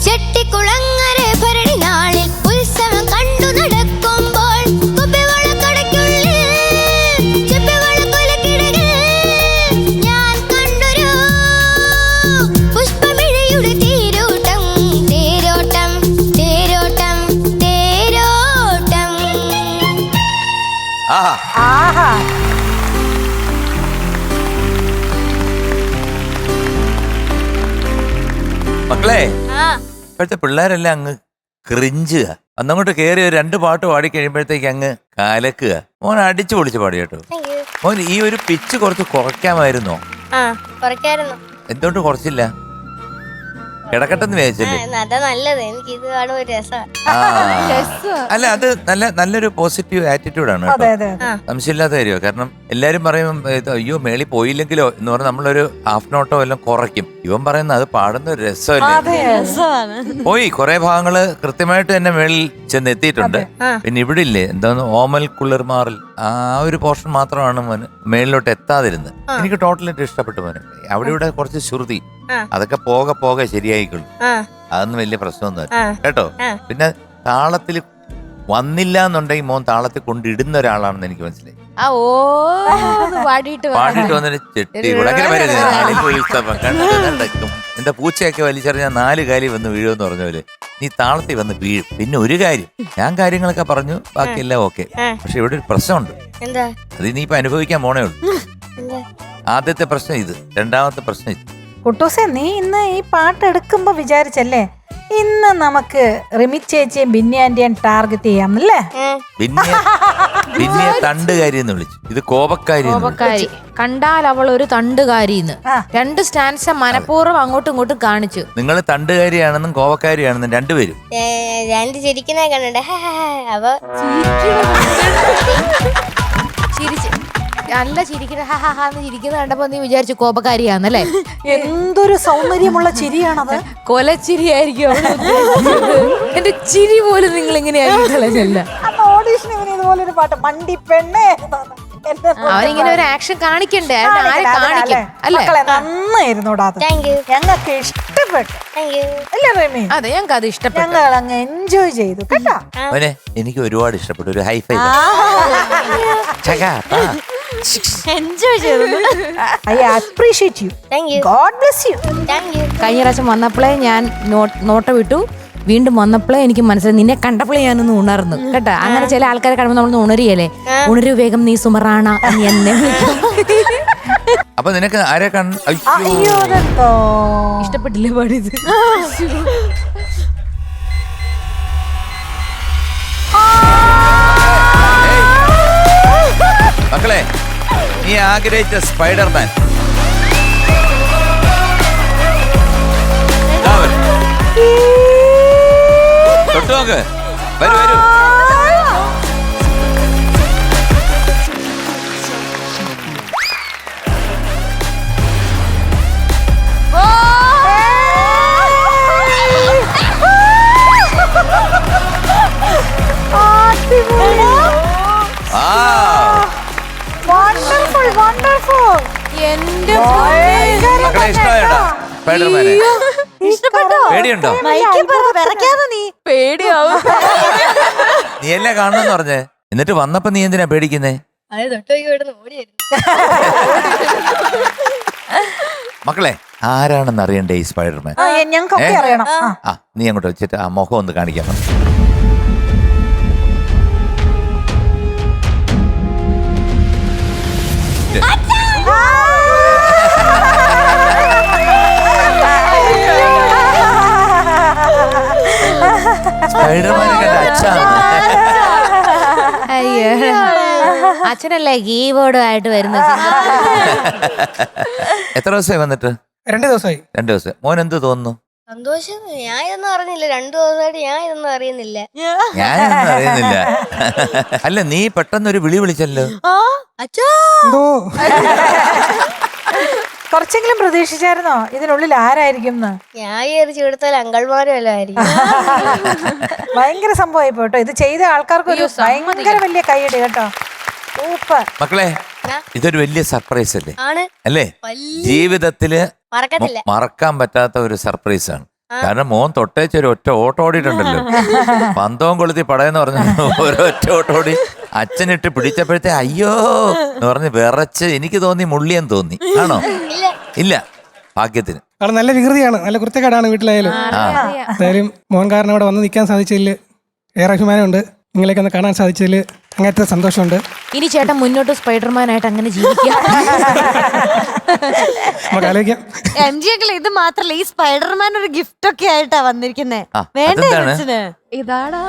ചെട്ടിക്കുളങ്ങര ഭരണി നാളിൽ ഉത്സവം കണ്ടു നടക്കുമ്പോൾ കുപ്പിവളക്കടയ്ക്കുള്ളിൽ ചിപ്പിവളക്കൊലക്കിടയിൽ ഞാൻ കണ്ടൊരു പുഷ്പമിഴയുടെ തേരോട്ടം തേരോട്ടം തേരോട്ടം തേരോട്ടം ആഹാ ആഹാ മക്കളെ ആ ഇപ്പോഴത്തെ പിള്ളേരെല്ലാം അങ്ങ് ക്രിഞ്ചുക അന്നങ്ങോട്ട് കയറി ഒരു 2 പാട്ട് പാടി കഴിയുമ്പോഴത്തേക്ക് അങ്ങ് കാലക്കുക. മോൻ അടിച്ചു പൊളിച്ച് പാടി കേട്ടോ. താങ്ക് യു മോൻ ഈ ഒരു പിച്ച് കുറച്ച് കുറയ്ക്കാമായിരുന്നോ? ആ കുറയ്ക്കായിരുന്നു എന്തുകൊണ്ട് കുറച്ചില്ല? കിടക്കട്ടെന്ന് വിചാരിച്ചല്ലേ? അതാ നല്ലത് എനിക്ക് ഇത് കാണുമ്പോൾ ഒരു രസമാണ് ആ. അല്ല അത് നല്ലൊരു പോസിറ്റീവ് ആറ്റിറ്റ്യൂഡാണ് അതെ കേട്ടോ. അതെ സംശയമില്ലാത്ത കാര്യമോ. കാരണം എല്ലാരും പറയും ഇത് അയ്യോ മേളി പോയില്ലെങ്കിലോ എന്ന് പറഞ്ഞാൽ നമ്മളൊരു ഹാഫ് നോട്ടോ എല്ലാം കുറയ്ക്കും. ഇവൻ പറയുന്നത് അത് പാടുന്ന ഒരു രസമല്ലേ? അതെ രസമാണ്. പോയി കുറെ ഭാഗങ്ങള് കൃത്യമായിട്ട് തന്നെ മേളിൽ ചെന്ന് എത്തിയിട്ടുണ്ട്. പിന്നെ ഇവിടെ ഇല്ലേ എന്താണ് ഓമൽ കുളിർമാറിൽ ആ ഒരു പോർഷൻ മാത്രമാണ് മോന് മേളിലോട്ട് എത്താതിരുന്നത്. എനിക്ക് ടോട്ടലായിട്ട് ഇഷ്ടപ്പെട്ടു മോന്. അവിടെ ഇവിടെ കുറച്ച് ശ്രുതി അതൊക്കെ പോകെ ശരിയായിക്കൊള്ളു. അതൊന്നും വലിയ പ്രശ്നമൊന്നുമല്ല കേട്ടോ. പിന്നെ താളത്തിൽ വന്നില്ല എന്നുണ്ടെങ്കിൽ മോൻ താളത്തിൽ കൊണ്ടിടുന്ന ഒരാളാണെന്ന് എനിക്ക് മനസ്സിലായി. പാടിയിട്ട് പാടിയിട്ട് വന്നിട്ട് ചെട്ടി ഉടക്കനെ വരുന്നത് നടക്കും. എന്റെ പൂച്ചയൊക്കെ വലിച്ചെറിഞ്ഞാൽ 4 കാലി വന്ന് വീഴുമെന്ന് പറഞ്ഞ നീ താളത്തിൽ വന്ന് വീഴും. പിന്നെ ഒരു കാര്യം ഞാൻ കാര്യങ്ങളൊക്കെ പറഞ്ഞു ബാക്കിയെല്ലാം ഓക്കെ. പക്ഷെ ഇവിടെ ഒരു പ്രശ്നമുണ്ട്. എന്താ അത് നീ ഇപ്പൊ അനുഭവിക്കാൻ പോണേ ഉള്ളൂ. എന്താ ആദ്യത്തെ പ്രശ്നം ഇത്. രണ്ടാമത്തെ പ്രശ്നം ഇത്. കുട്ടൂസെ നീ ഇന്ന് ഈ പാട്ട് എടുക്കുമ്പോ വിചാരിച്ചല്ലേ ഇന്ന് നമുക്ക് റിമി ചേച്ചിയും ബിന്നി ആന്റിയും ടാർഗറ്റ് ചെയ്യാം അല്ലേ? പിന്നെ തണ്ടുകാരി എന്ന് വിളിച്ചു. ഇത് കോപക്കാരി എന്ന് വിളിച്ചു. കോപക്കാരി കണ്ടാൽ അവൾ ഒരു തണ്ടുകാരിന്ന്. ആ. 2 സ്റ്റാൻസ് മനഃപൂർവ്വം അങ്ങോട്ടും ഇങ്ങോട്ടും കാണിച്ചു. നിങ്ങൾ തണ്ടുകാരിയാണെന്നും കോപക്കാരിയാണെന്നും രണ്ടുപേരും. രണ്ട് ചിരിക്കുന്ന കണ്ടേ അപ്പൊ ചിരിച്ച് നല്ല ചിരിക്കുന്ന ഹാന്ന് ചിരിക്കുന്ന കണ്ടപ്പോ നീ വിചാരിച്ചു കോപക്കാരിയാന്നല്ലേ? എന്തൊരു സൗന്ദര്യമുള്ള ചിരിയാണത്. കൊലച്ചിരിയായിരിക്കും അവള് ഉദ്ദേശിച്ചത്. എന്റെ ചിരി പോലും നിങ്ങൾ ഇങ്ങനെയായിട്ടല്ല. ഓഡീഷന് ഇവന് ഇതുപോലൊരു പാട്ട് മണ്ടി പെണ്ണേ അവനിങ്ങനെ ഒരു ആക്ഷൻ കാണിക്കണ്ടേ? ആരെ കാണിക്കും അല്ലേ? നന്നായിരുന്നോടാ. താങ്ക് യു ഞങ്ങൾക്ക് ഇഷ്ടപ്പെട്ടു താങ്ക് യു അല്ലേ റമി? അതെ ഞങ്ങൾക്ക് അത് ഇഷ്ടപ്പെട്ടു. ഞങ്ങൾ അങ്ങ് എൻജോയ് ചെയ്തു കേട്ടോ. അവനെ എനിക്ക് ഒരുപാട് ഇഷ്ടപ്പെട്ടു. ഒരു ഹൈഫൈ. എൻജോയ് ചെയ്തു. I appreciate you. Thank you God bless you. Thank you. കഴിഞ്ഞ പ്രാവശ്യം വന്നപ്പോഴേ ഞാൻ നോട്ട വിട്ടു. വീണ്ടും വന്നപ്പോഴേ എനിക്ക് മനസ്സിലായി നിന്നെ കണ്ടപ്പോഴേ ഞാനൊന്ന് ഉണർന്നു കേട്ടോ. അങ്ങനെ ചില ആൾക്കാരെ കാണുമ്പോൾ നമ്മൾ ഉണരുകയല്ലേ, ഉണരു വേഗം നീ സുമറാണ നീ എന്നെ വിളിക്കും. അപ്പൊ നിനക്ക് ആരെ അയ്യോ അതെന്തോ ഇഷ്ടപ്പെട്ടില്ലേ പാടിയത്? മക്കളെ, നീ ആഗ്രഹിച്ച സ്പൈഡർമാൻ തൊട്ടു നോക്ക്. വരൂ വരൂ. Wonderful wonderful. എന്റെ മക്കളെ ഇഷ്ടമായോടാ സ്പൈഡർമാനെ? ഇഷ്ടപ്പെട്ടോ? പേടിയുണ്ടോ? മൈക്കിൽ പറഞ്ഞ് വിറയ്ക്കാതെ നീ. പേടിയാവും. നീ എല്ലാം കാണണമെന്ന് പറഞ്ഞേ, എന്നിട്ട് വന്നപ്പോ നീ എന്തിനാ പേടിക്കുന്നേ? അത് തൊട്ടോക്കി ഇവിടുന്ന് ഓടിയായിരുന്നു. മക്കളെ, ആരാണെന്ന് അറിയണ്ടേ ഈ സ്പൈഡർമാൻ? ഞങ്ങൾക്കൊക്കെ അറിയണം. ആ, നീ അങ്ങോട്ട് വെച്ചിട്ട് ആ മുഖം ഒന്ന് കാണിക്കാൻ പറഞ്ഞു. സ്പൈഡർമാനെ കണ്ട അച്ഛാ. അയ്യോ, അച്ഛനല്ലേ കീബോർഡുമായിട്ട് വരുന്നത്. എത്ര ദിവസമായി വന്നിട്ട്? 2 ദിവസമായി. 2 ദിവസം. മോൻ എന്ത് തോന്നുന്നു? സന്തോഷം. ഞാൻ ഇതൊന്നും അറിഞ്ഞില്ല. 2 ദിവസമായിട്ട് ഞാൻ ഇതൊന്നും അറിയുന്നില്ല. ഞാനൊന്നും അറിയുന്നില്ല. അല്ല, നീ പെട്ടെന്നൊരു വിളി വിളിച്ചല്ലോ. അച്ഛാ. എന്തോ കുറച്ചെങ്കിലും പ്രതീക്ഷിച്ചായിരുന്നോ ഇതിനുള്ളിൽ ആരായിരിക്കും? ഞാൻ വിചാരിച്ചു ഇവിടുത്തെ അങ്കൾമാരും എല്ലാം ആയിരിക്കും. ഭയങ്കര സംഭവമായി പോട്ടോ. ഇത് ചെയ്ത ആൾക്കാർക്ക് ഒരു ഭയങ്കര വലിയ കൈയടി കേട്ടോ. സൂപ്പർ. മക്കളെ, ഇതൊരു വലിയ സർപ്രൈസ് അല്ലേ? ആണ്. അല്ലേ? വലിയ ജീവിതത്തില് മറക്കത്തില്ല. മറക്കാൻ പറ്റാത്ത ഒരു സർപ്രൈസ് ആണ്. കാരണം മോൻ തൊട്ടേച്ച് ഒരു ഒറ്റ ഓട്ടോ ഓടിയിട്ടുണ്ടല്ലോ. പന്തവും കൊളുത്തി പടയെന്ന് പറഞ്ഞു ഒരൊറ്റ ഓട്ടോടി അച്ഛനിട്ട് പിടിച്ചപ്പോഴത്തെ അയ്യോ എന്ന് പറഞ്ഞ് വിറച്ച് എനിക്ക് തോന്നി മുള്ളിയെന്ന് തോന്നി. ആണോ? ഇല്ല, ഭാഗ്യത്തിന്. ആള് നല്ല വികൃതിയാണ്, നല്ല കുരുത്തക്കാടാണ് വീട്ടിലായാലും. എന്തായാലും മോൻ കാരണം ഇവിടെ വന്ന് നിൽക്കാൻ സാധിച്ചതിൽ ഏറെ അഭിമാനമുണ്ട്. നിങ്ങളെയൊക്കെ ഒന്ന് കാണാൻ സാധിച്ചതിൽ അങ്ങനത്തെ സന്തോഷമുണ്ട്. ഇനി ചേട്ടൻ മുന്നോട്ട് സ്പൈഡർമാനായിട്ട് അങ്ങനെ ജീവിക്കാം. നമുക്ക് ആലോചിക്കാം. MG അങ്കിൾ, ഇത് മാത്രല്ല, ഈ സ്പൈഡർമാൻ ഒരു ഗിഫ്റ്റ് ഒക്കെ ആയിട്ടാ വന്നിരിക്കുന്നേ. ആ, വേണ്ടേ അതെന്താണ്? കൊച്ചിന്? ഇതാടാ.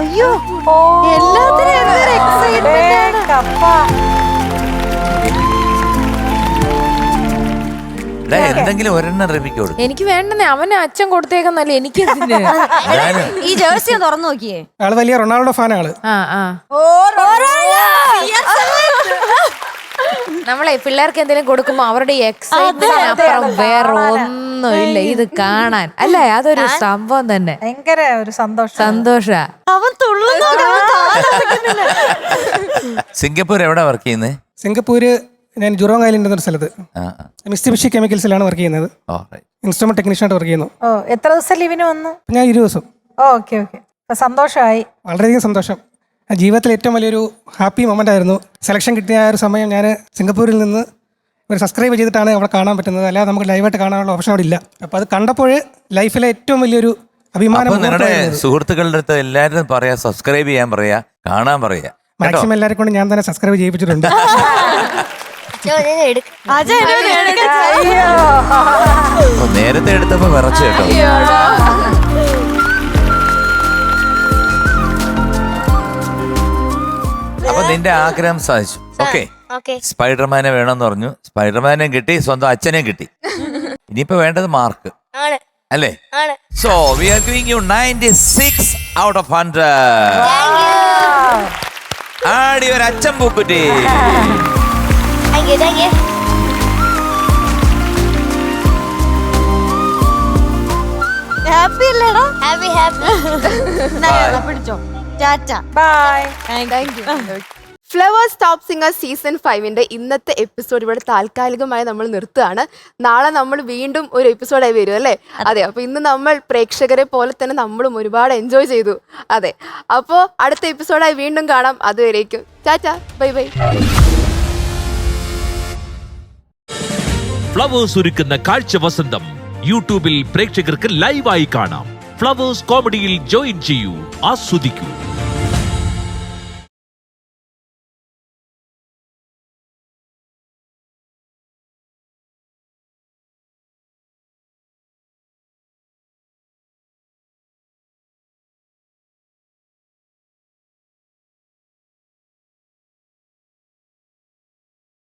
അയ്യോ, എല്ലാത്തിനും എന്തൊരു excitement ആണ്. ഡാ, എന്തെങ്കിലും ഒരെണ്ണം റബിക്ക് കൊടുക്കും. എനിക്ക് വേണ്ടെന്നേ, അവന് അച്ഛൻ കൊടുത്തേക്കെന്നല്ല എനിക്ക് എന്തിന്? ഈ ജേഴ്സി ഒന്ന് തുറന്നു നോക്കിയേ. ആള് വലിയ റൊണാൾഡോ ഫാനാണ്. നമ്മളെ പിള്ളേർക്ക് എന്തെങ്കിലും കൊടുക്കുമ്പോ അവരുടെ എക്സൈറ്റ്മെന്റ് അപ്പുറം വേറെ ഒന്നുമില്ല ഇത് കാണാൻ. അല്ലേ, അതൊരു സംഭവം തന്നെ. ഭയങ്കര ഒരു സന്തോഷ. അവൻ തുള്ളുന്നു. സിംഗപ്പൂർ എവിടെ വർക്ക് ചെയ്യുന്നേ? സിംഗപ്പൂര് ഞാൻ ജുറോങ് ഐലൻഡ് എന്നൊരു സ്ഥലത്ത് മിസ്റ്റിബിഷി കെമിക്കൽസിലാണ് വർക്ക് ചെയ്യുന്നത്. ഇൻസ്ട്രുമെന്റ് ടെക്നീഷ്യനായിട്ട് വർക്ക് ചെയ്യുന്നു. എത്ര ദിവസം ലീവിന് വന്നു? ഞാൻ 20 ദിവസം. Okay okay. സന്തോഷമായി. വളരെയധികം സന്തോഷം. ജീവിതത്തിൽ ഏറ്റവും വലിയൊരു ഹാപ്പി മൊമെന്റ് ആയിരുന്നു. സെലക്ഷൻ കിട്ടിയ ആ ഒരു സമയം ഞാൻ സിംഗപ്പൂരിൽ നിന്ന് ഒരു സബ്സ്ക്രൈബ് ചെയ്തിട്ടാണ് അവിടെ കാണാൻ പറ്റുന്നത്. അല്ലാതെ നമുക്ക് ലൈവായിട്ട് കാണാനുള്ള ഓപ്ഷൻ അവിടെ ഇല്ല. അപ്പോൾ അത് കണ്ടപ്പോൾ ലൈഫിലെ ഏറ്റവും വലിയൊരു അഭിമാനം. നിങ്ങളുടെ സുഹൃത്തുക്കളുടെ അടുത്ത് എല്ലാവരും പറയാ, സബ്സ്ക്രൈബ് ചെയ്യാൻ പറയാ, കാണാൻ പറയാ. മാക്സിമം എല്ലാവരെ കൊണ്ട് ഞാൻ തന്നെ സബ്സ്ക്രൈബ് ചെയ്യിപ്പിച്ചിട്ടുണ്ട്. നേരത്തെ എടുത്തപ്പോ വിറച്ചു കേട്ടോ. അപ്പൊ നിന്റെ ആഗ്രഹം സാധിച്ചു. ഓക്കെ, സ്പൈഡർമാനെ വേണമെന്ന് പറഞ്ഞു. സ്പൈഡർമാനെ കിട്ടി, സ്വന്തം അച്ഛനെയും കിട്ടി. ഇനിയിപ്പോ വേണ്ടത് മാർക്ക് അല്ലേ? So we are giving you 96 out of 100. ആടി ഒരു അച്ഛൻ പൂക്കുറ്റി. ഹാപ്പി അല്ലേടാ? Happy happy. പിടിച്ചോ. Tata. Bye. Thank you. Flowers Top Singer season 5ന്റെ ഇന്നത്തെ എപ്പിസോഡ് ഇവിടെ താൽക്കാലികമായി നമ്മൾ നിർത്തുകയാണ്. നാളെ നമ്മൾ വീണ്ടും ഒരു എപ്പിസോഡായി വരും അല്ലേ? അതെ. അപ്പൊ ഇന്ന് നമ്മൾ പ്രേക്ഷകരെ പോലെ തന്നെ നമ്മളും ഒരുപാട് എൻജോയ് ചെയ്തു. അതെ. അപ്പോൾ അടുത്ത എപ്പിസോഡായി വീണ്ടും കാണാം. അതുവരേക്കും ടാറ്റാ, ബൈ ബൈ. ഫ്ലവേഴ്സ് ഒരുക്കുന്ന കാഴ്ച വസന്തം യൂട്യൂബിൽ പ്രേക്ഷകർക്ക് ലൈവായി കാണാം. ഫ്ലവേഴ്സ് കോമഡിയിൽ ജോയിൻ ചെയ്യൂ, ആസ്വദിക്കൂ.